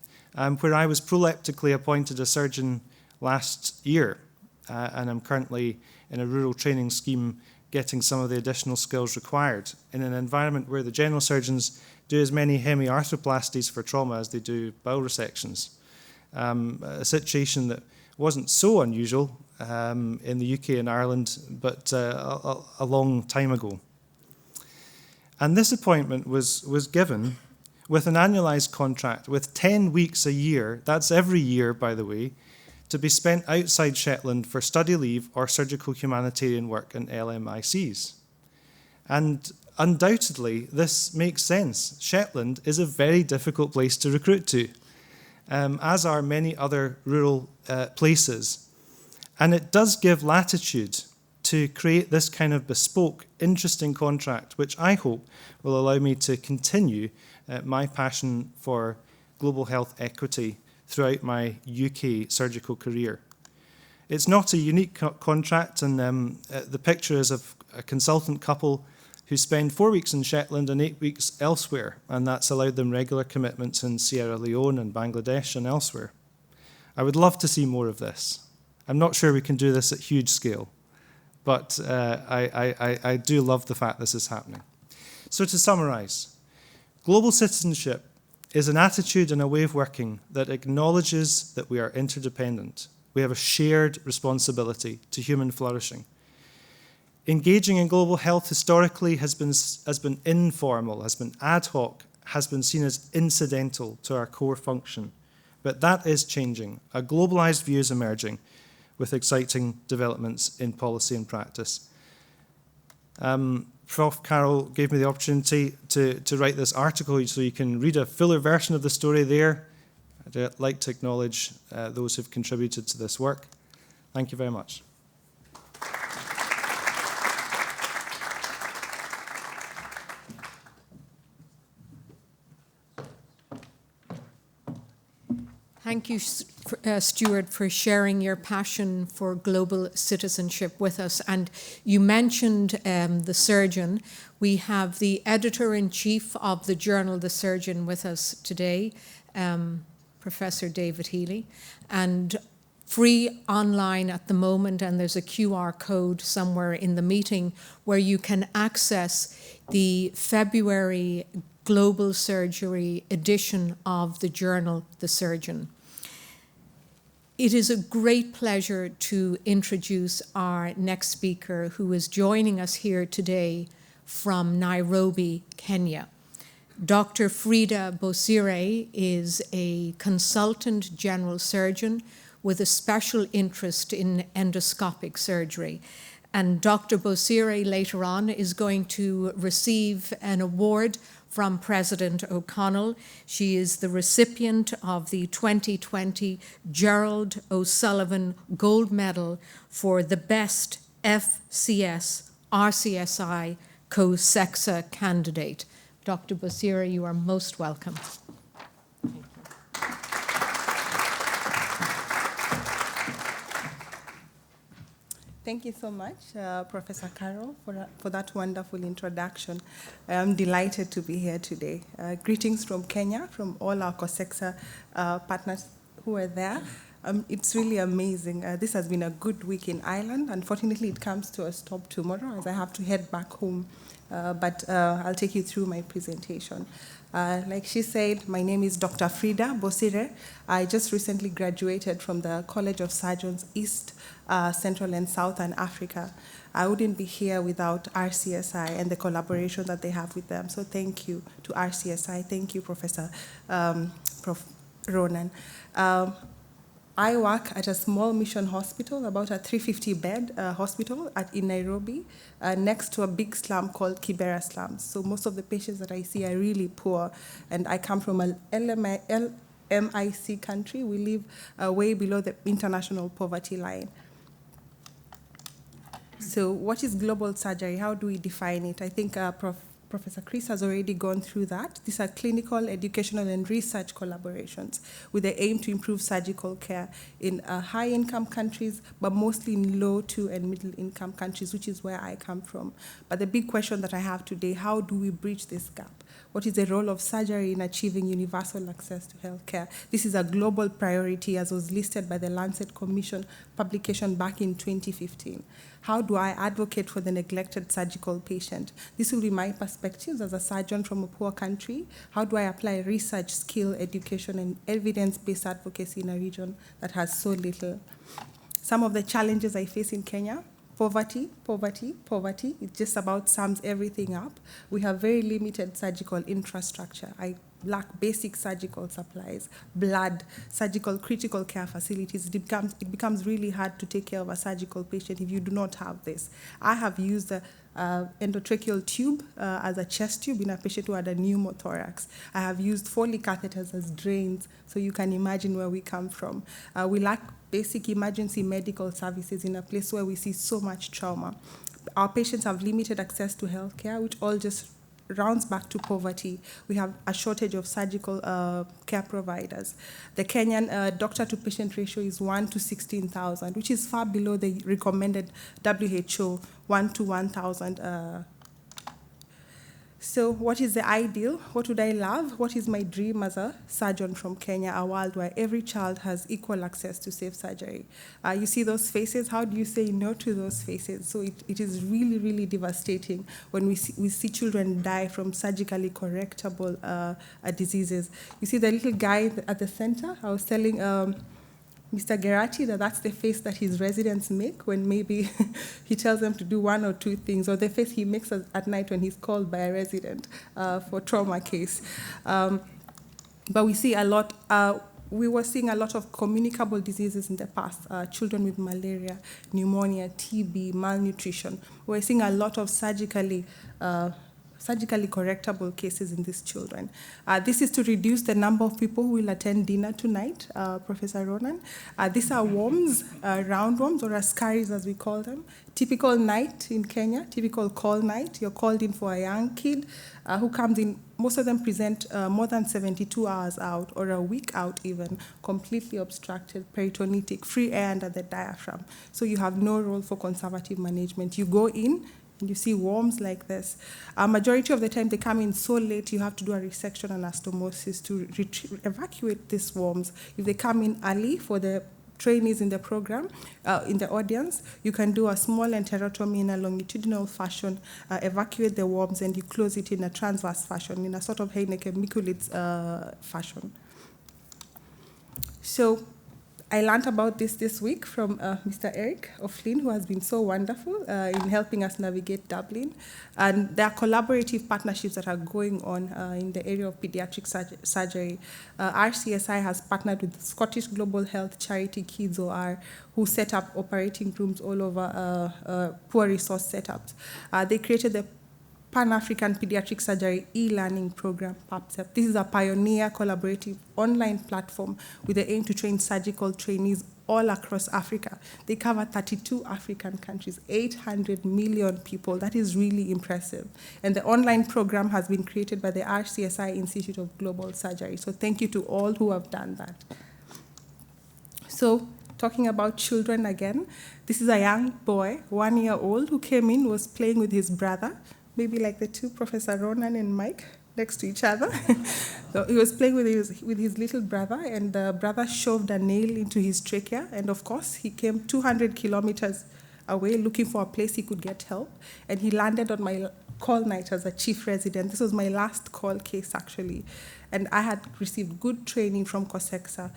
where I was proleptically appointed a surgeon last year, and I'm currently in a rural training scheme getting some of the additional skills required in an environment where the general surgeons do as many hemiarthroplasties for trauma as they do bowel resections. A situation that wasn't so unusual in the UK and Ireland, but a long time ago. And this appointment was given with an annualised contract with 10 weeks a year, that's every year, by the way, to be spent outside Shetland for study leave or surgical humanitarian work in LMICs. And undoubtedly, this makes sense. Shetland is a very difficult place to recruit to, as are many other rural places. And it does give latitude to create this kind of bespoke, interesting contract, which I hope will allow me to continue my passion for global health equity throughout my UK surgical career. It's not a unique contract, and the picture is of a consultant couple who spend 4 weeks in Shetland and 8 weeks elsewhere, and that's allowed them regular commitments in Sierra Leone and Bangladesh and elsewhere. I would love to see more of this. I'm not sure we can do this at huge scale, but I do love the fact this is happening. So to summarise, global citizenship is an attitude and a way of working that acknowledges that we are interdependent. We have a shared responsibility to human flourishing. Engaging in global health historically has been informal, has been ad hoc, has been seen as incidental to our core function. But that is changing. A globalised view is emerging with exciting developments in policy and practice. Prof. Carroll gave me the opportunity to write this article, so you can read a fuller version of the story there. I'd like to acknowledge those who've contributed to this work. Thank you very much. Thank you, Stuart, for sharing your passion for global citizenship with us. And you mentioned the surgeon. We have the editor-in-chief of the journal The Surgeon with us today, Professor David Healy, and free online at the moment, and there's a QR code somewhere in the meeting where you can access the February Global Surgery edition of the journal The Surgeon. It is a great pleasure to introduce our next speaker, who is joining us here today from Nairobi, Kenya. Dr. Fridah Bosire is a consultant general surgeon with a special interest in endoscopic surgery. And Dr. Bosire later on is going to receive an award from President O'Connell. She is the recipient of the 2020 Gerald O'Sullivan Gold Medal for the best FCS RCSI COSEXA candidate. Dr. Bosire, you are most welcome. Thank you so much, Professor Carroll, for that wonderful introduction. I'm delighted to be here today. Greetings from Kenya, from all our COSEXA partners who are there. It's really amazing. This has been a good week in Ireland. Unfortunately, it comes to a stop tomorrow as I have to head back home. But I'll take you through my presentation. Like she said, my name is Dr. Fridah Bosire. I just recently graduated from the College of Surgeons East, Central and Southern Africa. I wouldn't be here without RCSI and the collaboration that they have with them. So thank you to RCSI. Thank you, Professor Prof. Ronan. I work at a small mission hospital, about a 350-bed hospital in Nairobi, next to a big slum called Kibera slums. So most of the patients that I see are really poor, and I come from a LMIC country. We live way below the international poverty line. So what is global surgery? How do we define it? I think Professor Chris has already gone through that. These are clinical, educational, and research collaborations with the aim to improve surgical care in high-income countries, but mostly in low to and middle-income countries, which is where I come from. But the big question that I have today, how do we bridge this gap? What is the role of surgery in achieving universal access to healthcare? This is a global priority as was listed by the Lancet Commission publication back in 2015. How do I advocate for the neglected surgical patient? This will be my perspectives as a surgeon from a poor country. How do I apply research, skill, education, and evidence-based advocacy in a region that has so little? Some of the challenges I face in Kenya: poverty, poverty, poverty. It just about sums everything up. We have very limited surgical infrastructure. I lack basic surgical supplies, blood, surgical critical care facilities. It becomes really hard to take care of a surgical patient if you do not have this. I have used the endotracheal tube as a chest tube in a patient who had a pneumothorax. I have used Foley catheters as drains, so you can imagine where we come from. We lack basic emergency medical services in a place where we see so much trauma. Our patients have limited access to healthcare, which all just rounds back to poverty. We have a shortage of surgical care providers. The Kenyan doctor-to-patient ratio is 1 to 16,000, which is far below the recommended WHO 1 to 1,000. So what is the ideal? What would I love? What is my dream as a surgeon from Kenya, a world where every child has equal access to safe surgery? You see those faces? How do you say no to those faces? So it is really, really devastating when we see children die from surgically correctable diseases. You see the little guy at the center? I was telling Mr. Gerati that's the face that his residents make when maybe he tells them to do one or two things, or the face he makes at night when he's called by a resident for trauma case. But we see a lot, we were seeing a lot of communicable diseases in the past, children with malaria, pneumonia, TB, malnutrition. We're seeing a lot of surgically correctable cases in these children. This is to reduce the number of people who will attend dinner tonight, Professor Ronan. These are worms, round worms, or ascaris as we call them. Typical night in Kenya, typical call night. You're called in for a young kid who comes in. Most of them present more than 72 hours out, or a week out even, completely obstructed, peritonitic, free air under the diaphragm. So you have no role for conservative management. You go in, and you see worms like this. Majority of the time they come in so late you have to do a resection and anastomosis to evacuate these worms. If they come in early for the trainees in the program, in the audience, you can do a small enterotomy in a longitudinal fashion, evacuate the worms, and you close it in a transverse fashion, in a sort of Heineken-Mikulitz fashion. So I learned about this week from Mr. Eric O'Flynn, who has been so wonderful in helping us navigate Dublin. And there are collaborative partnerships that are going on in the area of pediatric surgery. RCSI has partnered with the Scottish Global Health charity Kids OR, who set up operating rooms all over poor resource setups. They created the Pan-African Pediatric Surgery e-learning program, PAPSEP. This is a pioneer collaborative online platform with the aim to train surgical trainees all across Africa. They cover 32 African countries, 800 million people. That is really impressive. And the online program has been created by the RCSI Institute of Global Surgery. So thank you to all who have done that. So talking about children again, this is a young boy, 1 year old, who came in, was playing with his brother, maybe like the two, Professor Ronan and Mike, next to each other. So he was playing with his little brother, and the brother shoved a nail into his trachea, and of course he came 200 kilometers away looking for a place he could get help, and he landed on my call night as a chief resident. This was my last call case, actually. And I had received good training from COSEXA.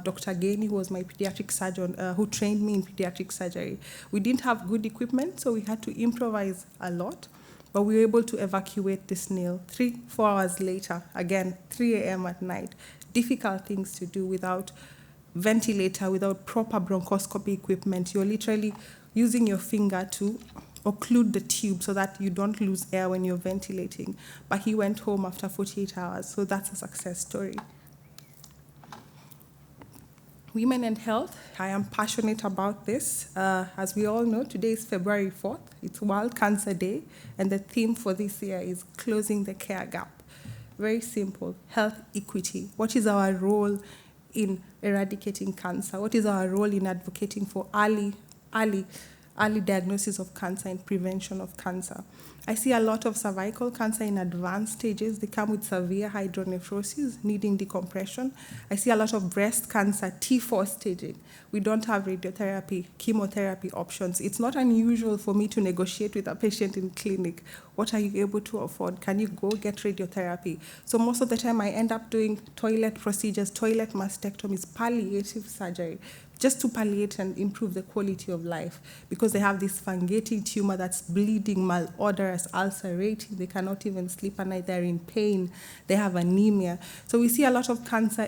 Dr. Gainey, who was my pediatric surgeon, who trained me in pediatric surgery. We didn't have good equipment, so we had to improvise a lot. But we were able to evacuate this nail 3-4 hours later, again, 3 a.m. at night. Difficult things to do without ventilator, without proper bronchoscopy equipment. You're literally using your finger to occlude the tube so that you don't lose air when you're ventilating. But he went home after 48 hours, so that's a success story. Women and health, I am passionate about this. As we all know, today is February 4th. It's World Cancer Day, and the theme for this year is closing the care gap. Very simple, health equity. What is our role in eradicating cancer? What is our role in advocating for early diagnosis of cancer and prevention of cancer? I see a lot of cervical cancer in advanced stages. They come with severe hydronephrosis, needing decompression. I see a lot of breast cancer, T4 staging. We don't have radiotherapy, chemotherapy options. It's not unusual for me to negotiate with a patient in clinic. What are you able to afford? Can you go get radiotherapy? So most of the time I end up doing toilet procedures, toilet mastectomies, palliative surgery, just to palliate and improve the quality of life, because they have this fungating tumor that's bleeding, malodorous, ulcerating. They cannot even sleep at night. They're in pain. They have anemia. So we see a lot of cancer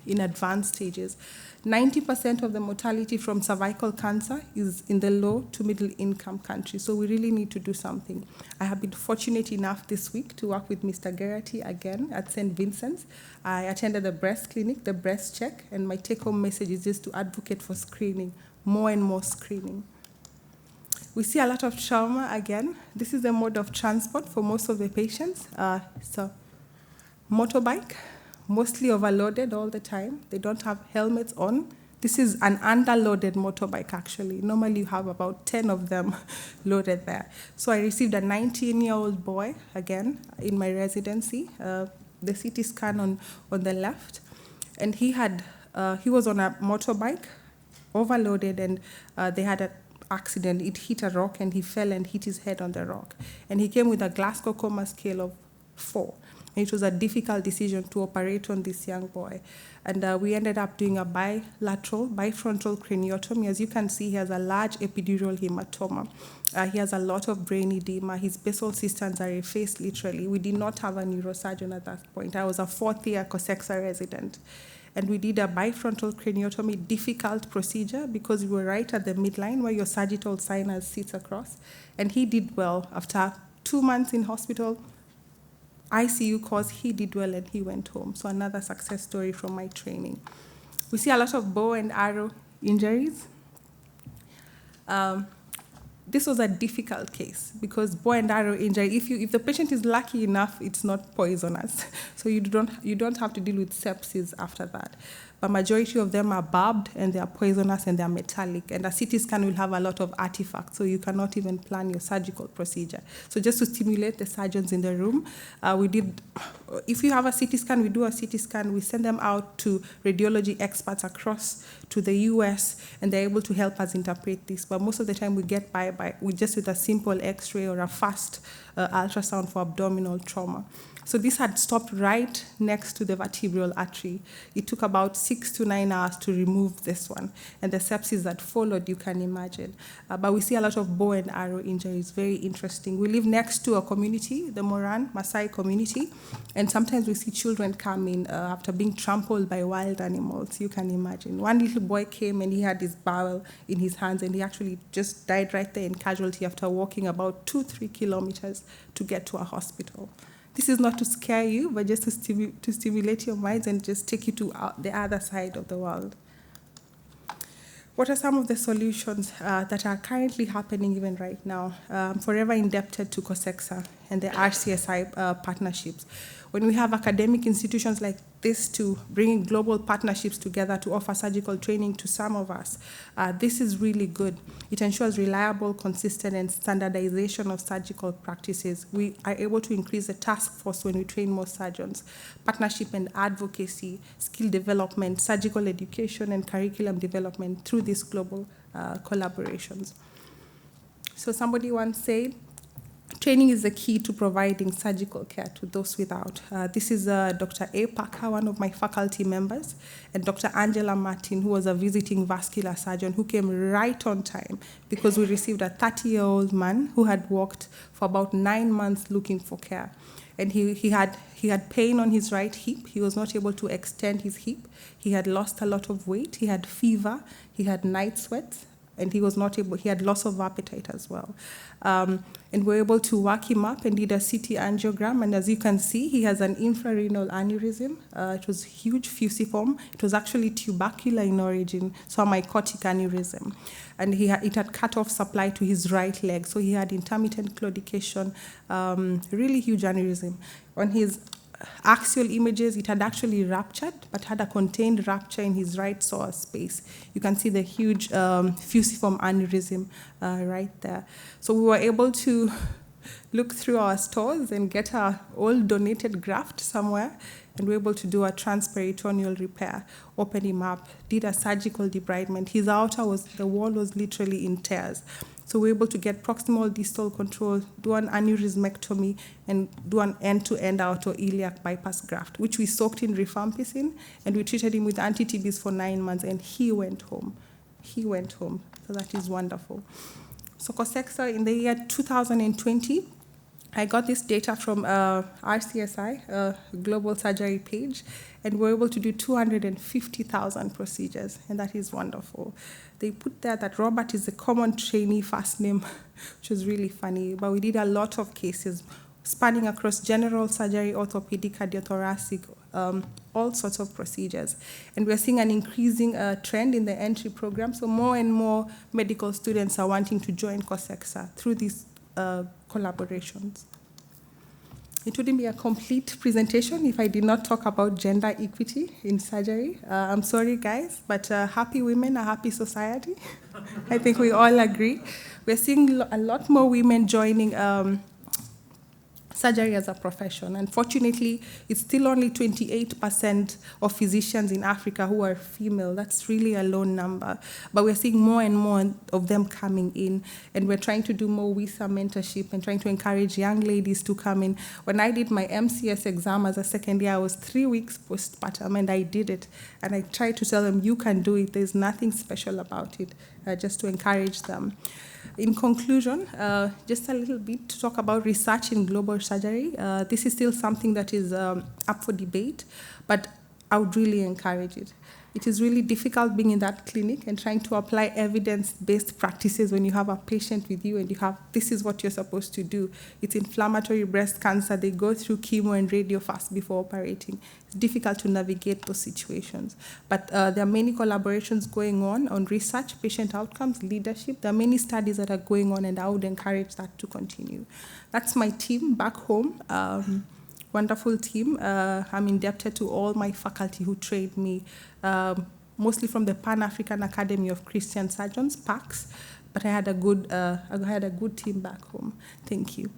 in advanced stages. 90% of the mortality from cervical cancer is in the low to middle income countries. So we really need to do something. I have been fortunate enough this week to work with Mr. Geraghty again at St. Vincent's. I attended the breast clinic, the breast check, and my take-home message is just to advocate for screening, more and more screening. We see a lot of trauma again. This is the mode of transport for most of the patients. So motorbike, mostly overloaded all the time. They don't have helmets on. This is an underloaded motorbike, actually. Normally you have about 10 of them loaded there. So I received a 19-year-old boy, again, in my residency, the CT scan on the left. And he was on a motorbike, overloaded, and they had an accident. It hit a rock, and he fell and hit his head on the rock. And he came with a Glasgow coma scale of 4. It was a difficult decision to operate on this young boy. And we ended up doing a bifrontal craniotomy. As you can see, he has a large epidural hematoma. He has a lot of brain edema. His basal cisterns are effaced, literally. We did not have a neurosurgeon at that point. I was a 4th-year COSEXA resident. And we did a bifrontal craniotomy, difficult procedure, because we were right at the midline where your sagittal sinus sits across. And he did well. After 2 months in hospital, ICU course, he did well and he went home. So another success story from my training. We see a lot of bow and arrow injuries. This was a difficult case because bow and arrow injury, if the patient is lucky enough, it's not poisonous. So you don't have to deal with sepsis after that. But majority of them are barbed and they are poisonous and they are metallic. And a CT scan will have a lot of artifacts, so you cannot even plan your surgical procedure. So just to stimulate the surgeons in the room, if you have a CT scan, we do a CT scan, we send them out to radiology experts across to the US, and they're able to help us interpret this. But most of the time we get by just with a simple X-ray or a fast ultrasound for abdominal trauma. So this had stopped right next to the vertebral artery. It took about 6 to 9 hours to remove this one. And the sepsis that followed, you can imagine. But we see a lot of bow and arrow injuries, very interesting. We live next to a community, the Moran Maasai community, and sometimes we see children come in after being trampled by wild animals, you can imagine. One little boy came and he had his barrel in his hands and he actually just died right there in casualty after walking about 2-3 kilometers to get to a hospital. This is not to scare you, but just to stimulate your minds and just take you to the other side of the world. What are some of the solutions that are currently happening even right now? Forever indebted to COSEXA and the RCSI partnerships. When we have academic institutions like this to bring global partnerships together to offer surgical training to some of us, this is really good. It ensures reliable, consistent, and standardization of surgical practices. We are able to increase the task force when we train more surgeons. Partnership and advocacy, skill development, surgical education, and curriculum development through these global collaborations. So somebody once said, training is the key to providing surgical care to those without. This is Dr. A. Parker, one of my faculty members, and Dr. Angela Martin, who was a visiting vascular surgeon who came right on time because we received a 30-year-old man who had walked for about 9 months looking for care. And he had pain on his right hip. He was not able to extend his hip. He had lost a lot of weight. He had fever. He had night sweats. And he was not able, he had loss of appetite as well. And we were able to work him up and did a CT angiogram. And as you can see, he has an infrarenal aneurysm. It was huge, fusiform. It was actually tubercular in origin, so a mycotic aneurysm. And it had cut off supply to his right leg. So he had intermittent claudication, really huge aneurysm. On his axial images, it had actually ruptured, but had a contained rupture in his right psoas space. You can see the huge fusiform aneurysm right there. So we were able to look through our stores and get our old donated graft somewhere, and we were able to do a transperitoneal repair, open him up, did a surgical debridement. His the wall was literally in tears. So we're able to get proximal distal control, do an aneurysmectomy, and do an end-to-end aortoiliac bypass graft, which we soaked in rifampicin, and we treated him with anti-TBs for 9 months, and he went home. He went home. So that is wonderful. So COSEXA, in the year 2020, I got this data from RCSI, global surgery page, and we're able to do 250,000 procedures, and that is wonderful. They put there that Robert is a common trainee first name, which was really funny, but we did a lot of cases spanning across general surgery, orthopedic, cardiothoracic, all sorts of procedures. And we're seeing an increasing trend in the entry program, so more and more medical students are wanting to join COSEXA through these collaborations. It wouldn't be a complete presentation if I did not talk about gender equity in surgery. I'm sorry, guys, but happy women, a happy society. I think we all agree. We're seeing a lot more women joining surgery as a profession. Unfortunately, it's still only 28% of physicians in Africa who are female. That's really a low number. But we're seeing more and more of them coming in, and we're trying to do more WISA mentorship and trying to encourage young ladies to come in. When I did my MCS exam as a second year, I was 3 weeks postpartum, and I did it. And I tried to tell them, you can do it. There's nothing special about it, just to encourage them. In conclusion, just a little bit to talk about research in global surgery. This is still something that is up for debate, but I would really encourage it. It is really difficult being in that clinic and trying to apply evidence-based practices when you have a patient with you and you have, this is what you're supposed to do. It's inflammatory breast cancer. They go through chemo and radio fast before operating. It's difficult to navigate those situations. But there are many collaborations going on research, patient outcomes, leadership. There are many studies that are going on, and I would encourage that to continue. That's my team back home. Wonderful team. I'm indebted to all my faculty who trained me, mostly from the Pan-African Academy of Christian Surgeons, PACS, but I had a good team back home. Thank you.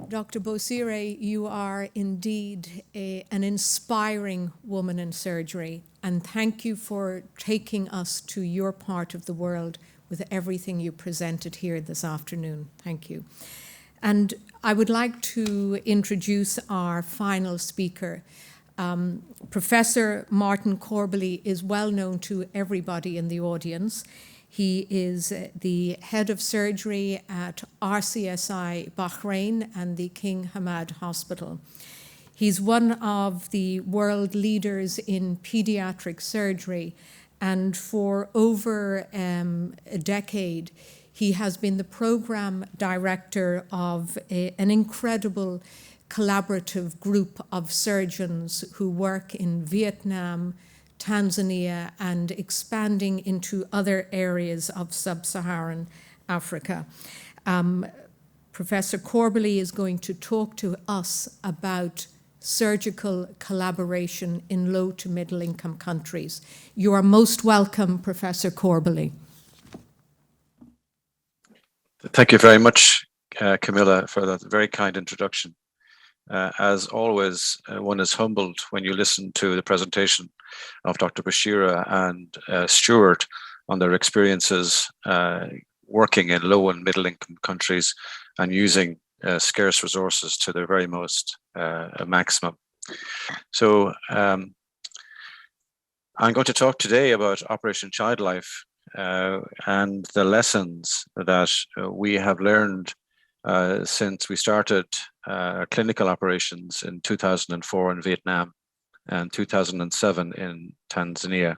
Dr. Bosire, you are indeed an inspiring woman in surgery, and thank you for taking us to your part of the world with everything you presented here this afternoon. Thank you. And I would like to introduce our final speaker. Professor Martin Corbally is well known to everybody in the audience. He is the head of surgery at RCSI Bahrain and the King Hamad Hospital. He's one of the world leaders in pediatric surgery, and for over a decade, he has been the program director of an incredible collaborative group of surgeons who work in Vietnam, Tanzania, and expanding into other areas of sub-Saharan Africa. Professor Corbally is going to talk to us about surgical collaboration in low to middle income countries. You are most welcome, Professor Corbally. Thank you very much, Camilla, for that very kind introduction. As always, one is humbled when you listen to the presentation of Dr. Bosire and Stuart on their experiences working in low and middle income countries and using scarce resources to their very most maximum. So I'm going to talk today about Operation Child Life and the lessons that we have learned since we started clinical operations in 2004 in Vietnam and 2007 in Tanzania.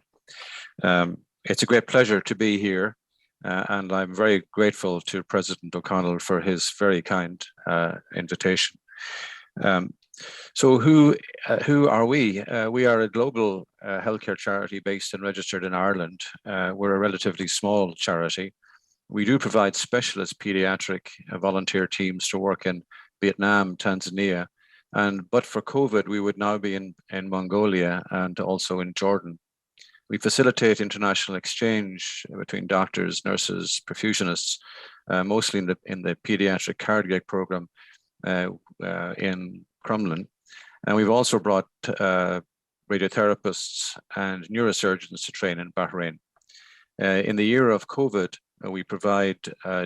It's a great pleasure to be here, and I'm very grateful to President O'Connell for his very kind invitation. So who are we? We are a global healthcare charity based and registered in Ireland. We're a relatively small charity. We do provide specialist pediatric volunteer teams to work in Vietnam, Tanzania, but for COVID, we would now be in Mongolia and also in Jordan. We facilitate international exchange between doctors, nurses, perfusionists, mostly in the pediatric cardiac program in Crumlin. And we've also brought radiotherapists and neurosurgeons to train in Bahrain. In the year of COVID, we provide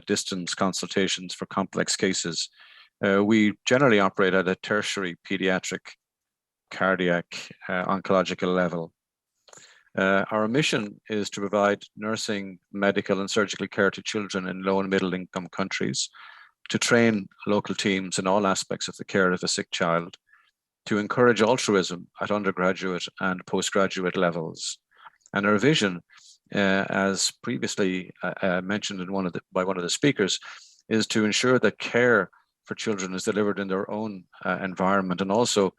distance consultations for complex cases. We generally operate at a tertiary pediatric cardiac oncological level. Our mission is to provide nursing, medical, and surgical care to children in low and middle income countries, to train local teams in all aspects of the care of a sick child, to encourage altruism at undergraduate and postgraduate levels. And our vision, as previously mentioned by one of the speakers, is to ensure that care for children is delivered in their own environment, and also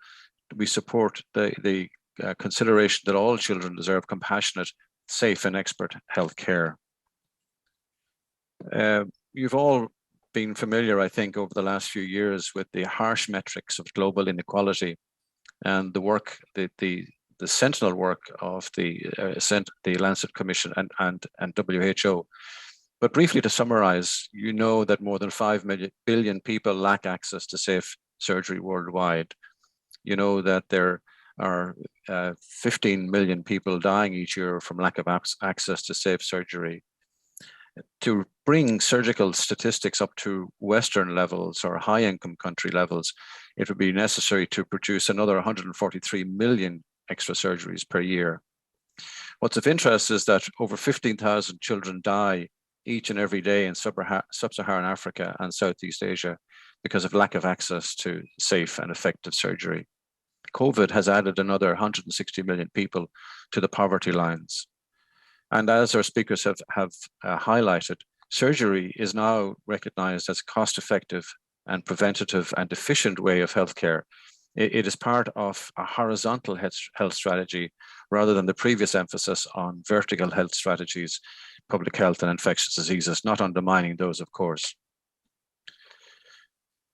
we support the consideration that all children deserve compassionate, safe, and expert health care. You've all been familiar, I think, over the last few years with the harsh metrics of global inequality and the work, the sentinel work of the Lancet Commission and WHO. But briefly to summarize, you know that more than 5 billion people lack access to safe surgery worldwide. You know that there are 15 million people dying each year from lack of access to safe surgery. To bring surgical statistics up to Western levels or high-income country levels, it would be necessary to produce another 143 million extra surgeries per year. What's of interest is that over 15,000 children die each and every day in sub-Saharan Africa and Southeast Asia because of lack of access to safe and effective surgery. COVID has added another 160 million people to the poverty lines. And as our speakers have highlighted, surgery is now recognized as a cost-effective and preventative and efficient way of healthcare. It is part of a horizontal health strategy rather than the previous emphasis on vertical health strategies, public health and infectious diseases, not undermining those, of course.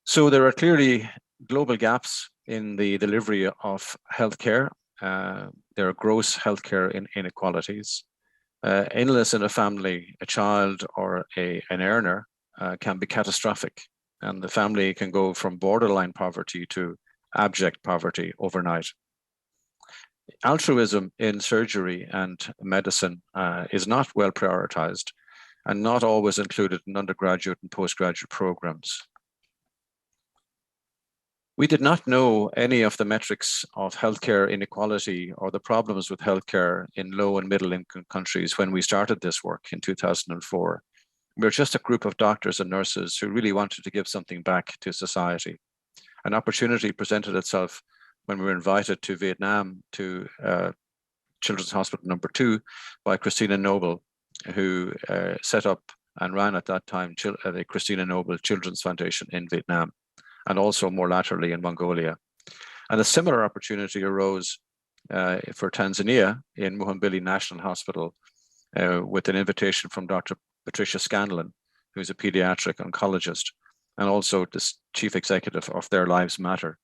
So there are clearly global gaps in the delivery of healthcare. There are gross healthcare inequalities. Illness in a family, a child or an earner can be catastrophic. and the family can go from borderline poverty to abject poverty overnight. Altruism in surgery and medicine is not well prioritized and not always included in undergraduate and postgraduate programs. We did not know any of the metrics of healthcare inequality or the problems with healthcare in low and middle income countries when we started this work in 2004. We were just a group of doctors and nurses who really wanted to give something back to society. An opportunity presented itself when we were invited to Vietnam to Children's Hospital No. 2 by Christina Noble, who set up and ran at that time the Christina Noble Children's Foundation in Vietnam, and also more laterally in Mongolia. And a similar opportunity arose for Tanzania in Muhimbili National Hospital with an invitation from Dr. Patricia Scanlon, who's a pediatric oncologist, and also the chief executive of Their Lives Matter.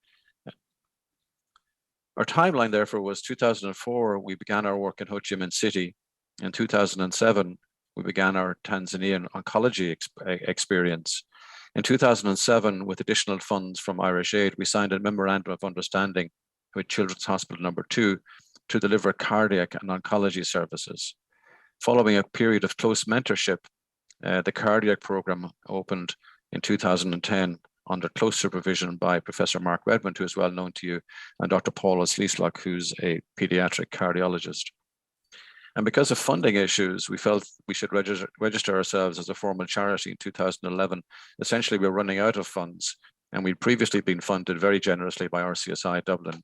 Our timeline, therefore, was 2004, we began our work in Ho Chi Minh City. In 2007, we began our Tanzanian oncology experience. In 2007, with additional funds from Irish Aid, we signed a memorandum of understanding with Children's Hospital No. 2 to deliver cardiac and oncology services. Following a period of close mentorship, the cardiac program opened in 2010 under close supervision by Professor Mark Redmond, who is well known to you, and Dr. Paula Sleeslock, who's a pediatric cardiologist. And because of funding issues, we felt we should register ourselves as a formal charity in 2011. Essentially, we were running out of funds, and we'd previously been funded very generously by RCSI Dublin.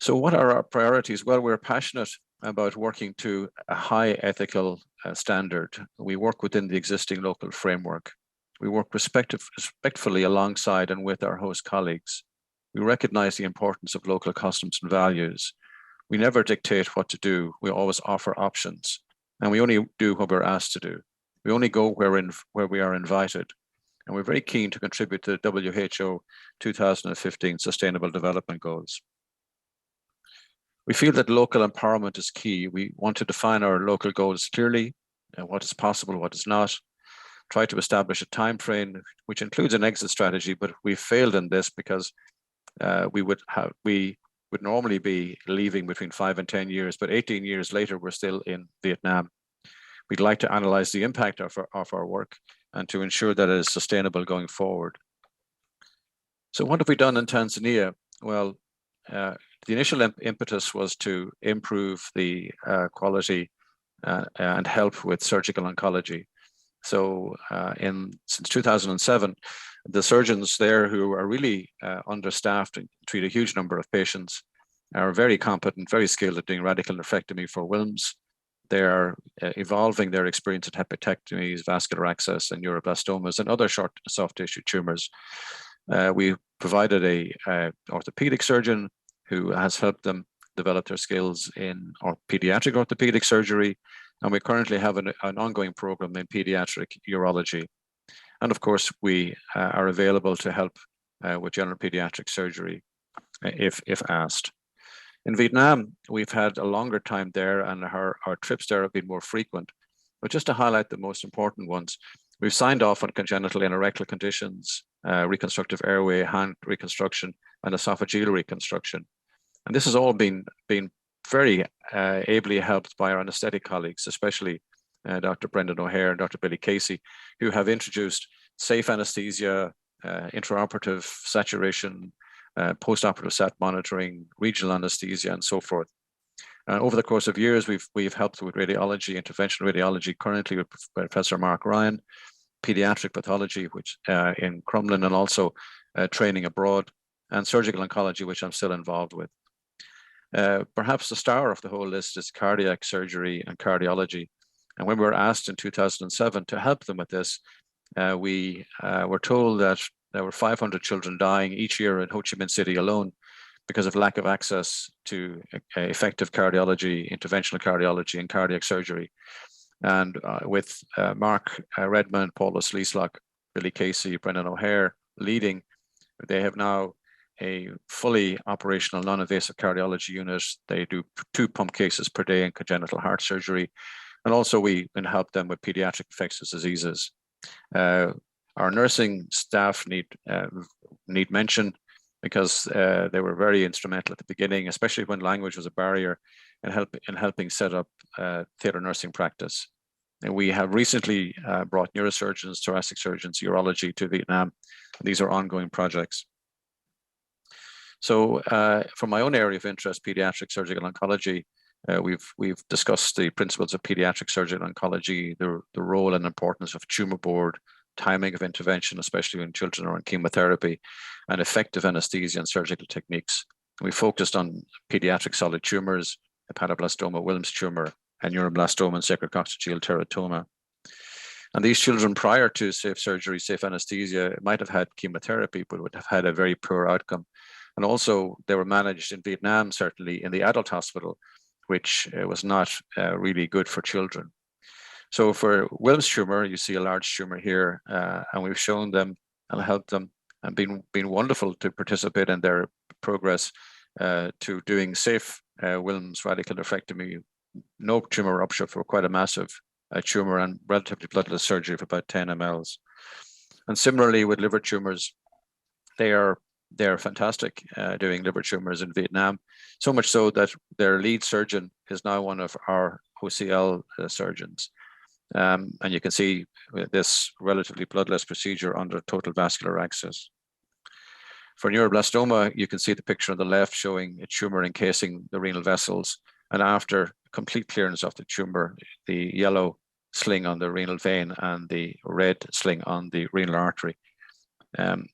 So what are our priorities? Well, we're passionate about working to a high ethical standard. We work within the existing local framework. We work respectfully alongside and with our host colleagues. We recognize the importance of local customs and values. We never dictate what to do. We always offer options, and we only do what we're asked to do. We only go where we are invited, and we're very keen to contribute to the WHO 2015 Sustainable Development Goals. We feel that local empowerment is key. We want to define our local goals clearly, what is possible, what is not, try to establish a time frame, which includes an exit strategy, but we failed in this because we would normally be leaving between 5 and 10 years, but 18 years later, we're still in Vietnam. We'd like to analyze the impact of our work and to ensure that it is sustainable going forward. So what have we done in Tanzania? Well, the initial impetus was to improve the quality and help with surgical oncology. So since 2007, the surgeons there who are really understaffed and treat a huge number of patients are very competent, very skilled at doing radical nephrectomy for Wilms. They are evolving their experience at hepatectomies, vascular access, and neuroblastomas, and other short soft tissue tumors. We provided a orthopedic surgeon who has helped them develop their skills in pediatric orthopedic surgery, and we currently have an ongoing program in pediatric urology. And of course, we are available to help with general pediatric surgery if asked. In Vietnam, we've had a longer time there, and our trips there have been more frequent. But just to highlight the most important ones, we've signed off on congenital and erectile conditions, reconstructive airway, hand reconstruction, and esophageal reconstruction. And this has all been very ably helped by our anesthetic colleagues, especially Dr. Brendan O'Hare and Dr. Billy Casey, who have introduced safe anesthesia, intraoperative saturation, post-operative sat monitoring, regional anesthesia, and so forth. Over the course of years, we've helped with radiology, interventional radiology, currently with Professor Mark Ryan, pediatric pathology, which in Crumlin, and also training abroad, and surgical oncology, which I'm still involved with. Perhaps the star of the whole list is cardiac surgery and cardiology. And when we were asked in 2007 to help them with this, we were told that there were 500 children dying each year in Ho Chi Minh City alone because of lack of access to effective cardiology, interventional cardiology, and cardiac surgery. And with Mark Redmond, Paula Sleeslock, Billy Casey, Brendan O'Hare leading, they have now a fully operational non-invasive cardiology unit. They do 2 pump cases per day in congenital heart surgery. And also we can help them with pediatric infectious diseases. Our nursing staff need mention, because they were very instrumental at the beginning, especially when language was a barrier, in helping set up theatre nursing practice. And we have recently brought neurosurgeons, thoracic surgeons, urology to Vietnam. These are ongoing projects. So from my own area of interest, pediatric surgical oncology, we've discussed the principles of pediatric surgical oncology, the role and importance of tumor board, timing of intervention, especially when children are on chemotherapy, and effective anesthesia and surgical techniques. We focused on pediatric solid tumors, hepatoblastoma, Wilms tumor, and neuroblastoma and sacrococcygeal teratoma. And these children, prior to safe surgery, safe anesthesia, might have had chemotherapy, but would have had a very poor outcome. And also, they were managed in Vietnam, certainly in the adult hospital, which was not really good for children. So for Wilms tumor, you see a large tumor here, and we've shown them and helped them, and been wonderful to participate in their progress to doing safe Wilms radical nephrectomy, no tumor rupture for quite a massive tumor, and relatively bloodless surgery for about 10 mLs. And similarly with liver tumors, they're fantastic doing liver tumors in Vietnam, so much so that their lead surgeon is now one of our OCL surgeons. And you can see this relatively bloodless procedure under total vascular access. For neuroblastoma, you can see the picture on the left showing a tumor encasing the renal vessels, and after complete clearance of the tumor, the yellow sling on the renal vein and the red sling on the renal artery. And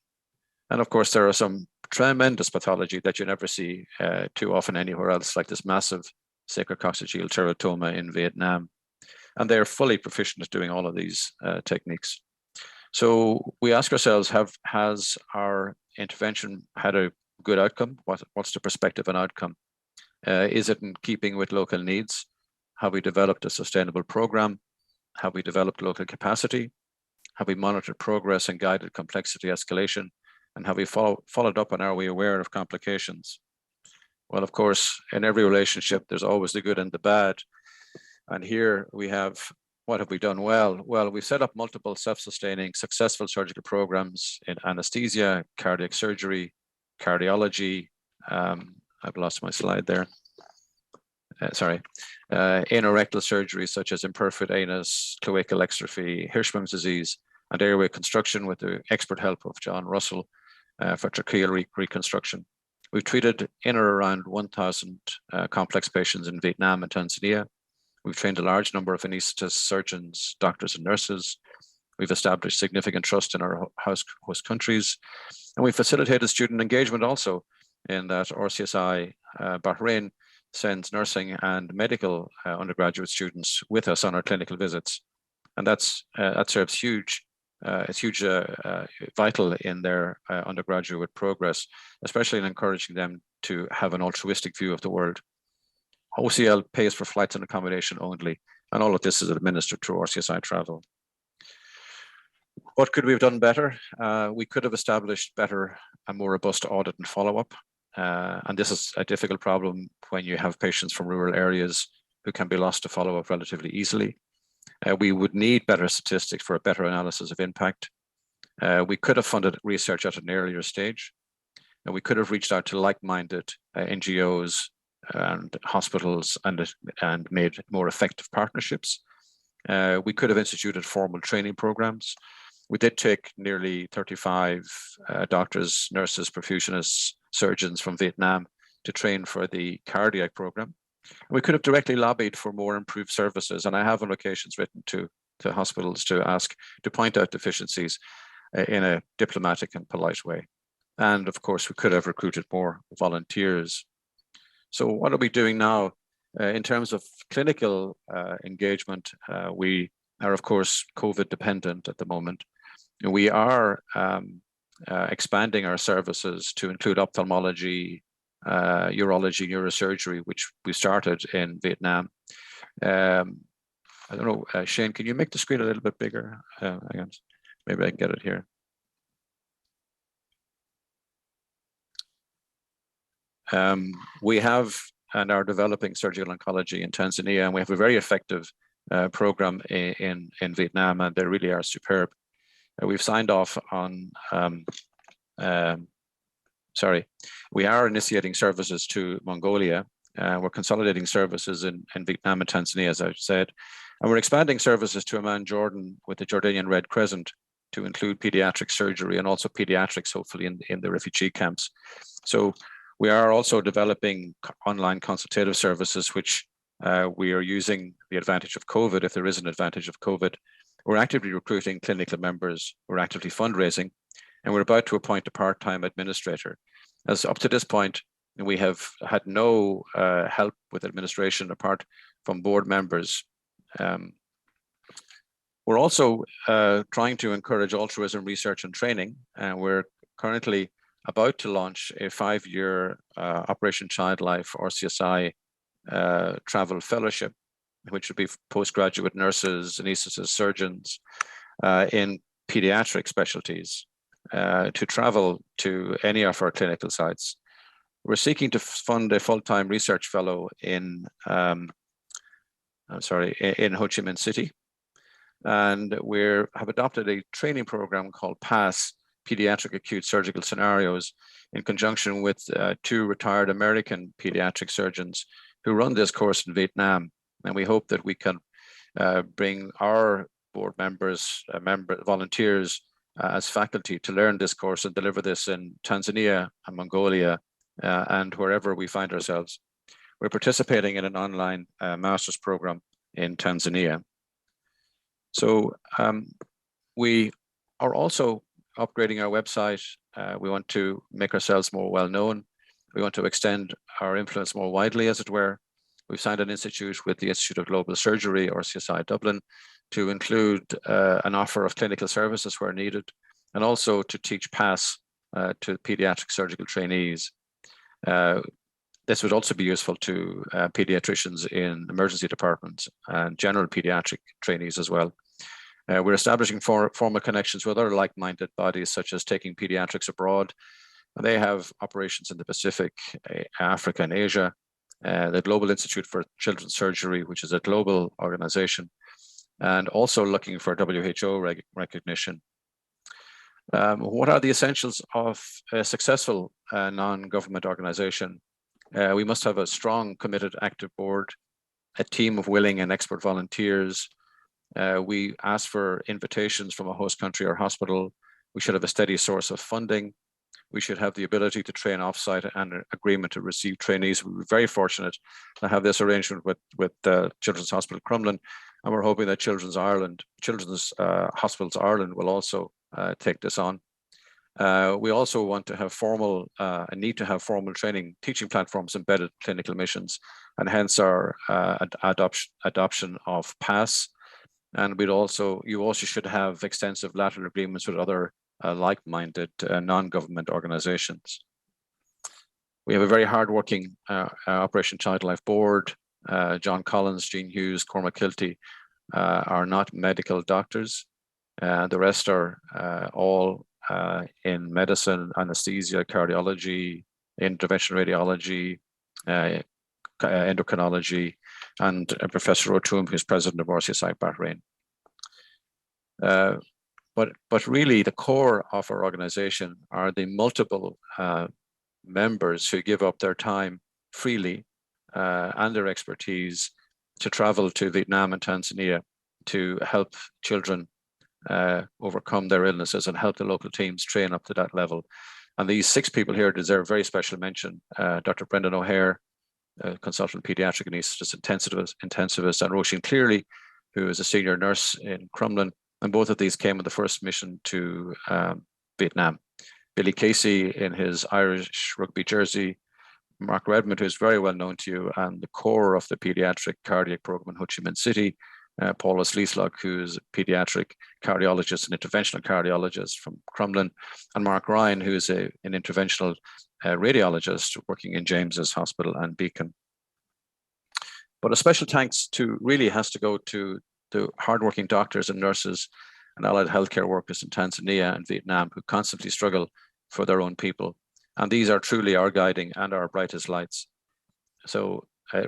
of course, there are some tremendous pathology that you never see too often anywhere else, like this massive sacrococcygeal teratoma in Vietnam. And they're fully proficient at doing all of these techniques. So we ask ourselves, has our intervention had a good outcome? What's the perspective and outcome? Is it in keeping with local needs? Have we developed a sustainable program? Have we developed local capacity? Have we monitored progress and guided complexity escalation? And have we followed up, and are we aware of complications? Well, of course, in every relationship, there's always the good and the bad. And here we have, what have we done well? Well, we've set up multiple self-sustaining successful surgical programs in anesthesia, cardiac surgery, cardiology. I've lost my slide there. Anorectal surgery such as imperfect anus, cloacal exstrophy, Hirschsprung's disease, and airway construction with the expert help of John Russell for tracheal reconstruction. We've treated in or around 1,000 complex patients in Vietnam and Tanzania. We've trained a large number of anaesthetist surgeons, doctors, and nurses. We've established significant trust in our host countries, and we facilitated student engagement also, in that RCSI Bahrain sends nursing and medical undergraduate students with us on our clinical visits, and that serves vital in their undergraduate progress, especially in encouraging them to have an altruistic view of the world. OCL pays for flights and accommodation only, and all of this is administered through RCSI travel. What could we have done better? We could have established better and more robust audit and follow-up. And this is a difficult problem when you have patients from rural areas who can be lost to follow-up relatively easily. We would need better statistics for a better analysis of impact. We could have funded research at an earlier stage, and we could have reached out to like-minded NGOs and hospitals and made more effective partnerships. We could have instituted formal training programs. We did take nearly 35 doctors, nurses, perfusionists, surgeons from Vietnam to train for the cardiac program. We could have directly lobbied for more improved services, and I have on occasions written to hospitals to point out deficiencies in a diplomatic and polite way. And of course, we could have recruited more volunteers. So what are we doing now? In terms of clinical engagement, we are of course COVID dependent at the moment. We are expanding our services to include ophthalmology, urology, neurosurgery, which we started in Vietnam. I don't know, Shane, can you make the screen a little bit bigger? Maybe I can get it here. We have and are developing surgical oncology in Tanzania, and we have a very effective program in Vietnam, and they really are superb. We've signed off on, we are initiating services to Mongolia. We're consolidating services in Vietnam and Tanzania, as I've said. And we're expanding services to Amman, Jordan, with the Jordanian Red Crescent to include pediatric surgery and also pediatrics, hopefully, in the refugee camps. So we are also developing online consultative services, which we are using the advantage of COVID, if there is an advantage of COVID. We're actively recruiting clinical members, we're actively fundraising, and we're about to appoint a part-time administrator. As up to this point, we have had no help with administration apart from board members. We're also trying to encourage altruism research and training, and we're currently about to launch a 5-year Operation Child Life RCSI travel fellowship, which would be postgraduate nurses, anesthetists, surgeons in pediatric specialties to travel to any of our clinical sites. We're seeking to fund a full-time research fellow in in Ho Chi Minh City. And we have adopted a training program called PASS, Pediatric Acute Surgical Scenarios, in conjunction with 2 retired American pediatric surgeons who run this course in Vietnam. And we hope that we can bring our board members, volunteers as faculty to learn this course and deliver this in Tanzania and Mongolia and wherever we find ourselves. We're participating in an online master's program in Tanzania. So we are also upgrading our website. We want to make ourselves more well-known. We want to extend our influence more widely, as it were. We've signed an institute with the Institute of Global Surgery, RCSI Dublin, to include an offer of clinical services where needed, and also to teach PASS to pediatric surgical trainees. This would also be useful to pediatricians in emergency departments and general pediatric trainees as well. We're establishing formal connections with other like-minded bodies, such as Taking Pediatrics Abroad. They have operations in the Pacific, Africa, and Asia. The Global Institute for Children's Surgery, which is a global organization, and also looking for WHO recognition. What are the essentials of a successful non-government organization? We must have a strong, committed, active board, a team of willing and expert volunteers. We ask for invitations from a host country or hospital. We should have a steady source of funding. We should have the ability to train offsite and an agreement to receive trainees. We were very fortunate to have this arrangement with Children's Hospital Crumlin, and we're hoping that Children's Hospitals Ireland will also take this on. We also want to have and need to have formal training, teaching platforms embedded clinical missions, and hence our adoption of PASS. And you also should have extensive lateral agreements with other like-minded non-government organizations. We have a very hardworking Operation Child Life board. John Collins, Jean Hughes, Cormac Kilty are not medical doctors. The rest are all in medicine, anesthesia, cardiology, interventional radiology, endocrinology, and Professor Otoum, who's president of RCSI Bahrain. But really, the core of our organization are the multiple members who give up their time freely and their expertise to travel to Vietnam and Tanzania to help children overcome their illnesses and help the local teams train up to that level. And these 6 people here deserve very special mention. Dr. Brendan O'Hare, consultant pediatric anaesthetist intensivist, and Roisin Cleary, who is a senior nurse in Crumlin. And both of these came on the first mission to Vietnam. Billy Casey in his Irish rugby jersey, Mark Redmond, who's very well known to you, and the core of the pediatric cardiac program in Ho Chi Minh City, Paula Sleeslock, who's a pediatric cardiologist and interventional cardiologist from Crumlin, and Mark Ryan, who's an interventional radiologist working in James's Hospital and Beacon. But a special thanks has to go to the hardworking doctors and nurses and allied healthcare workers in Tanzania and Vietnam who constantly struggle for their own people. And these are truly our guiding and our brightest lights. So all that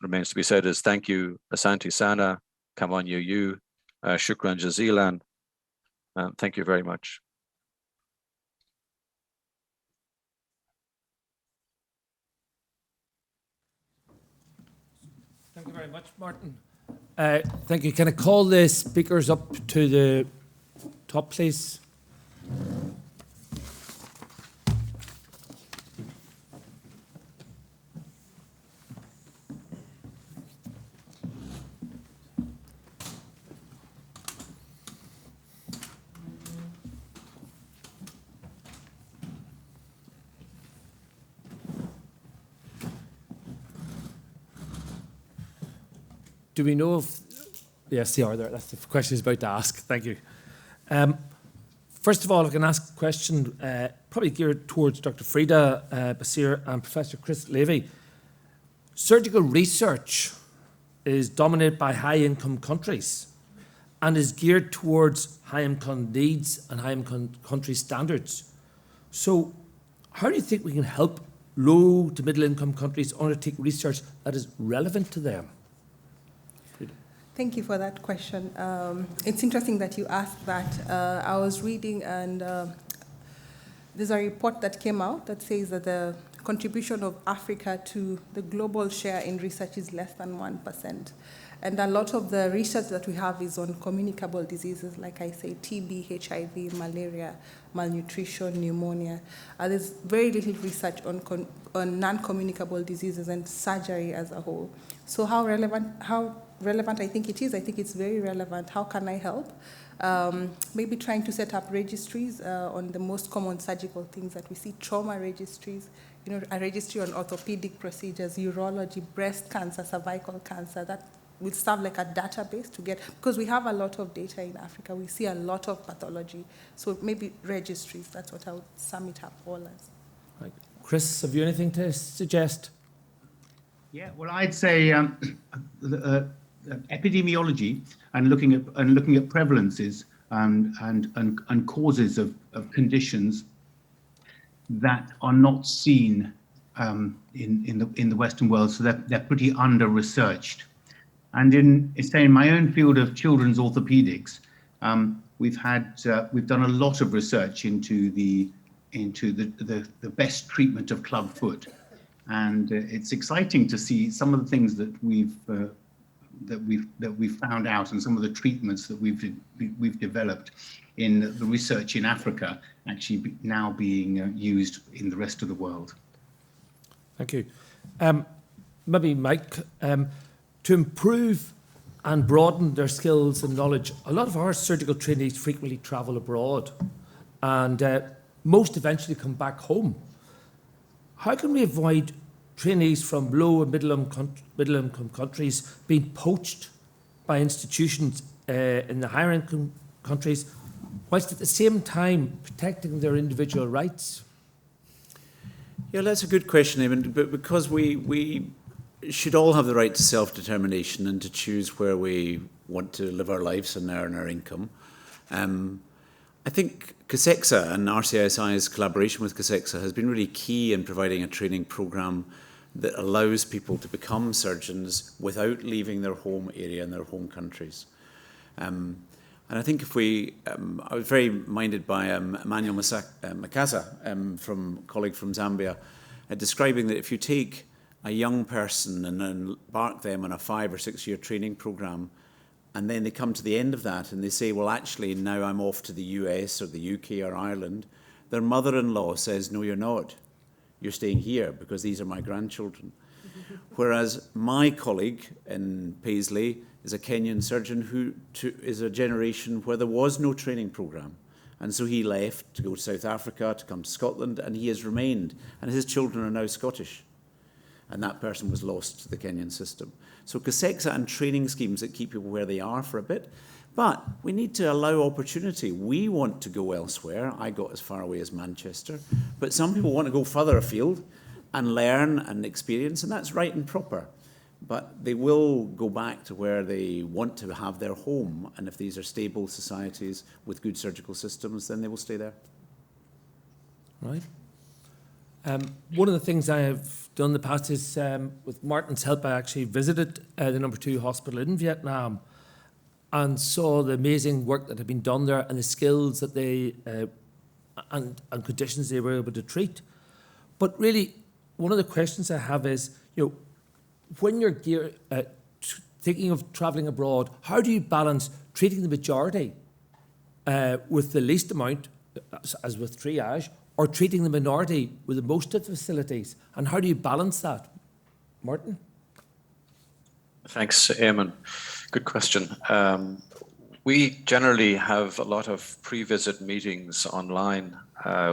remains to be said is thank you, Asante Sana, Kamanyu Yu, Shukran Jazilan, Thank you very much. Thank you very much, Martin. Thank you. Can I call the speakers up to the top, please? Do we know if, yes, they are there. That's the question I was about to ask. Thank you. First of all, I can ask a question probably geared towards Dr. Fridah, Bosire and Professor Chris Lavy. Surgical research is dominated by high-income countries and is geared towards high-income needs and high-income country standards. So how do you think we can help low to middle-income countries undertake research that is relevant to them? Thank you for that question. It's interesting that you asked that. I was reading, and there's a report that came out that says that the contribution of Africa to the global share in research is less than 1%. And a lot of the research that we have is on communicable diseases, like I say, TB, HIV, malaria, malnutrition, pneumonia. There's very little research on non-communicable diseases and surgery as a whole. So how relevant I think it is. I think it's very relevant. How can I help? Maybe trying to set up registries on the most common surgical things that we see, trauma registries, a registry on orthopedic procedures, urology, breast cancer, cervical cancer, that will serve like a database to get, because we have a lot of data in Africa. We see a lot of pathology. So maybe registries, that's what I would sum it up all as. Right. Chris, have you anything to suggest? Yeah, well, I'd say epidemiology and looking at prevalences and causes of conditions that are not seen in the Western world, so they're pretty under-researched. And in my own field of children's orthopaedics, we've done a lot of research into the best treatment of club foot, and it's exciting to see some of the things that we've found out, and some of the treatments that we've developed in the research in Africa actually now being used in the rest of the world. Thank you. Maybe Mike, to improve and broaden their skills and knowledge, a lot of our surgical trainees frequently travel abroad, and most eventually come back home. How can we avoid trainees from low and middle-income countries being poached by institutions in the higher-income countries, whilst at the same time protecting their individual rights? Yeah, that's a good question, Eamon, but because we should all have the right to self-determination and to choose where we want to live our lives and earn our income. I think CITIZENSHIP and RCSI's collaboration with CITIZENSHIP has been really key in providing a training programme that allows people to become surgeons without leaving their home area and their home countries. And I think if I was very minded by Emmanuel Makasa, colleague from Zambia, describing that if you take a young person and embark them on a 5 or 6 year training programme, and then they come to the end of that and they say, well, actually, now I'm off to the US or the UK or Ireland, their mother-in-law says, no, you're not. You're staying here because these are my grandchildren. Whereas my colleague in Paisley is a Kenyan surgeon who is a generation where there was no training programme. And so he left to go to South Africa, to come to Scotland, and he has remained. And his children are now Scottish. And that person was lost to the Kenyan system. So CITIZENSHIP and training schemes that keep people where they are for a bit. But we need to allow opportunity. We want to go elsewhere. I got as far away as Manchester. But some people want to go further afield and learn and experience, and that's right and proper. But they will go back to where they want to have their home. And if these are stable societies with good surgical systems, then they will stay there. Right. One of the things I have done in the past is, with Martin's help, I actually visited the No. 2 hospital in Vietnam. and saw the amazing work that had been done there and the skills that they and conditions they were able to treat. But really, one of the questions I have is, when you're thinking of travelling abroad, how do you balance treating the majority with the least amount, as with triage, or treating the minority with the most of the facilities? And how do you balance that? Martin? Thanks, Eamon. Good question. We generally have a lot of pre-visit meetings online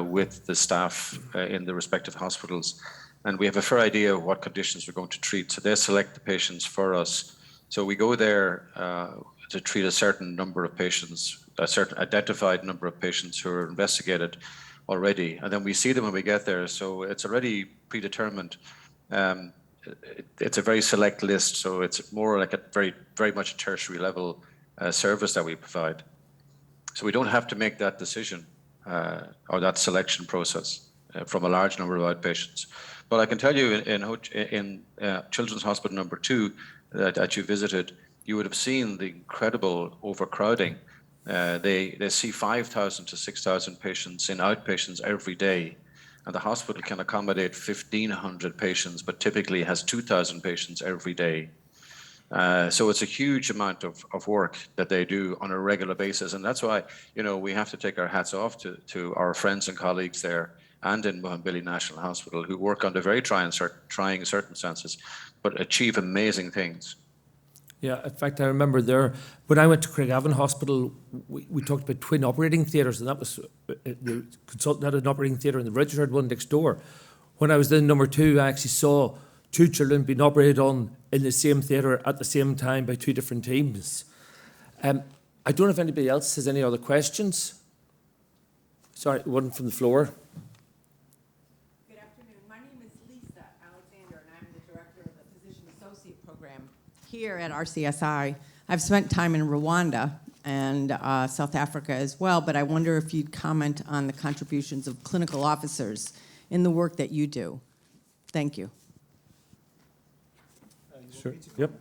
with the staff in the respective hospitals, and we have a fair idea of what conditions we're going to treat. So they select the patients for us. So we go there to treat a certain number of patients, a certain identified number of patients who are investigated already, and then we see them when we get there. So it's already predetermined. It's a very select list, so it's more like a very much a tertiary level service that we provide. So we don't have to make that decision or that selection process from a large number of outpatients. But I can tell you in Children's Hospital number 2 that you visited, you would have seen the incredible overcrowding. They see 5,000 to 6,000 patients in outpatients every day, and the hospital can accommodate 1,500 patients, but typically has 2,000 patients every day. So it's a huge amount of work that they do on a regular basis, and that's why we have to take our hats off to our friends and colleagues there and in Muhimbili National Hospital, who work under very trying circumstances, but achieve amazing things. Yeah, in fact, I remember there, when I went to Craigavon Hospital, we talked about twin operating theatres, and that was, the consultant had an operating theatre and the register had one next door. When I was in number 2, I actually saw 2 children being operated on in the same theatre at the same time by 2 different teams. I don't know if anybody else has any other questions. Sorry, one from the floor. Good afternoon. My name is Lisa Alexander, and I'm the director of the Physician Associate Program here at RCSI. I've spent time in Rwanda and South Africa as well, but I wonder if you'd comment on the contributions of clinical officers in the work that you do. Thank you. Sure. Yep.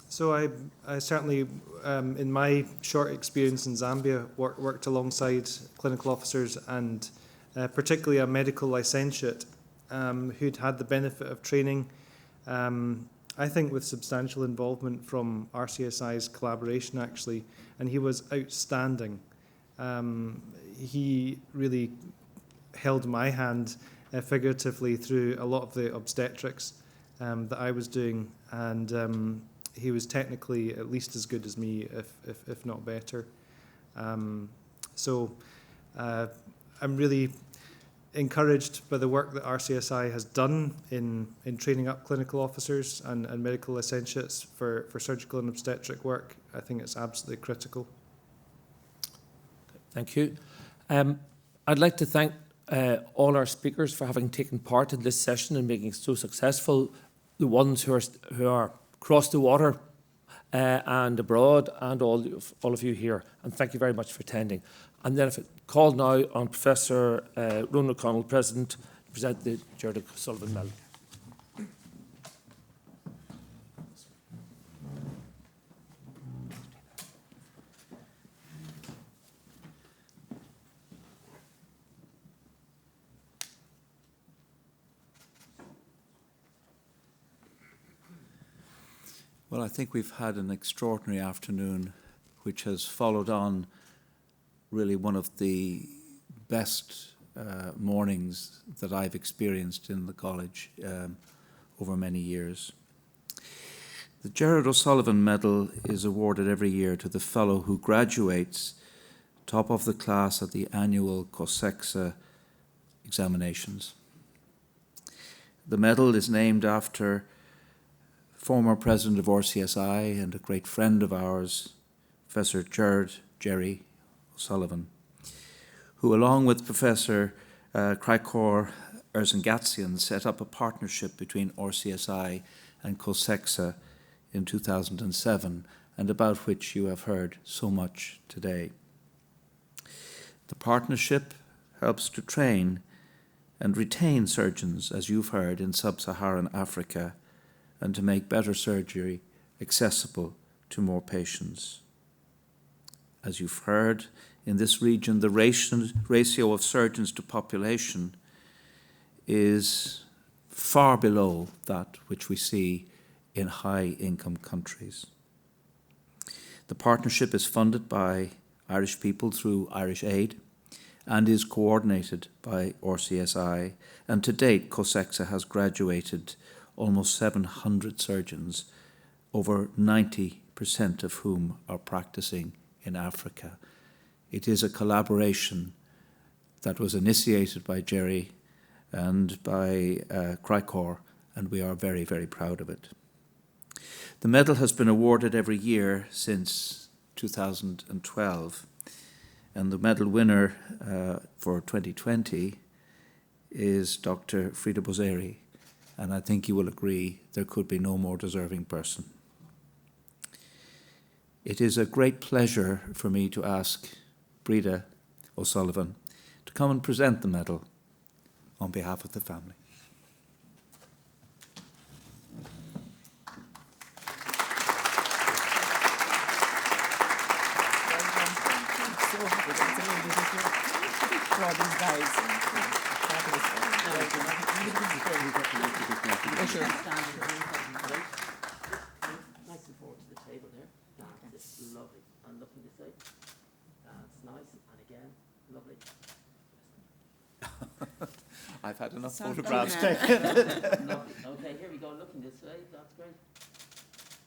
So I certainly, in my short experience in Zambia, worked alongside clinical officers and particularly a medical licentiate who'd had the benefit of training, I think with substantial involvement from RCSI's collaboration actually, and he was outstanding. He really held my hand figuratively through a lot of the obstetrics that I was doing, and he was technically at least as good as me, if not better. So I'm really encouraged by the work that RCSI has done in training up clinical officers and medical licentiates for surgical and obstetric work. I think it's absolutely critical. Thank you. I'd like to thank all our speakers for having taken part in this session and making it so successful. The ones who are across the water and abroad, and all of you here. And thank you very much for attending. And then if it called now on Professor Ronan O'Connell, President, to present the Gerard Sullivan Medal. Well, I think we've had an extraordinary afternoon, which has followed on really one of the best mornings that I've experienced in the college over many years. The Gerard O'Sullivan Medal is awarded every year to the fellow who graduates top of the class at the annual COSEXA examinations. The medal is named after former president of RCSI and a great friend of ours, Professor Gerry O'Sullivan, who along with Professor Krykor Erzengatsian set up a partnership between RCSI and COSEXA in 2007, and about which you have heard so much today. The partnership helps to train and retain surgeons, as you've heard, in sub-Saharan Africa, and to make better surgery accessible to more patients. As you've heard, in this region, the ratio of surgeons to population is far below that which we see in high-income countries. The partnership is funded by Irish people through Irish Aid and is coordinated by RCSI, and to date COSEXA has graduated almost 700 surgeons, over 90% of whom are practicing in Africa. It is a collaboration that was initiated by Jerry and by Cricor, and we are very, very proud of it. The medal has been awarded every year since 2012, and the medal winner for 2020 is Dr. Fridah Bosire, and I think you will agree there could be no more deserving person. It is a great pleasure for me to ask Fridah O'Sullivan to come and present the medal on behalf of the family. I've had enough photographs taken. Okay, here we go, looking this way, that's great.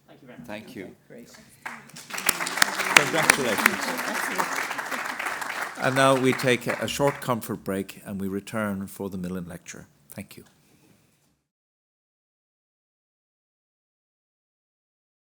Thank you very much. Thank you. Okay, great. Congratulations. And now we take a short comfort break and we return for the Millin lecture. Thank you.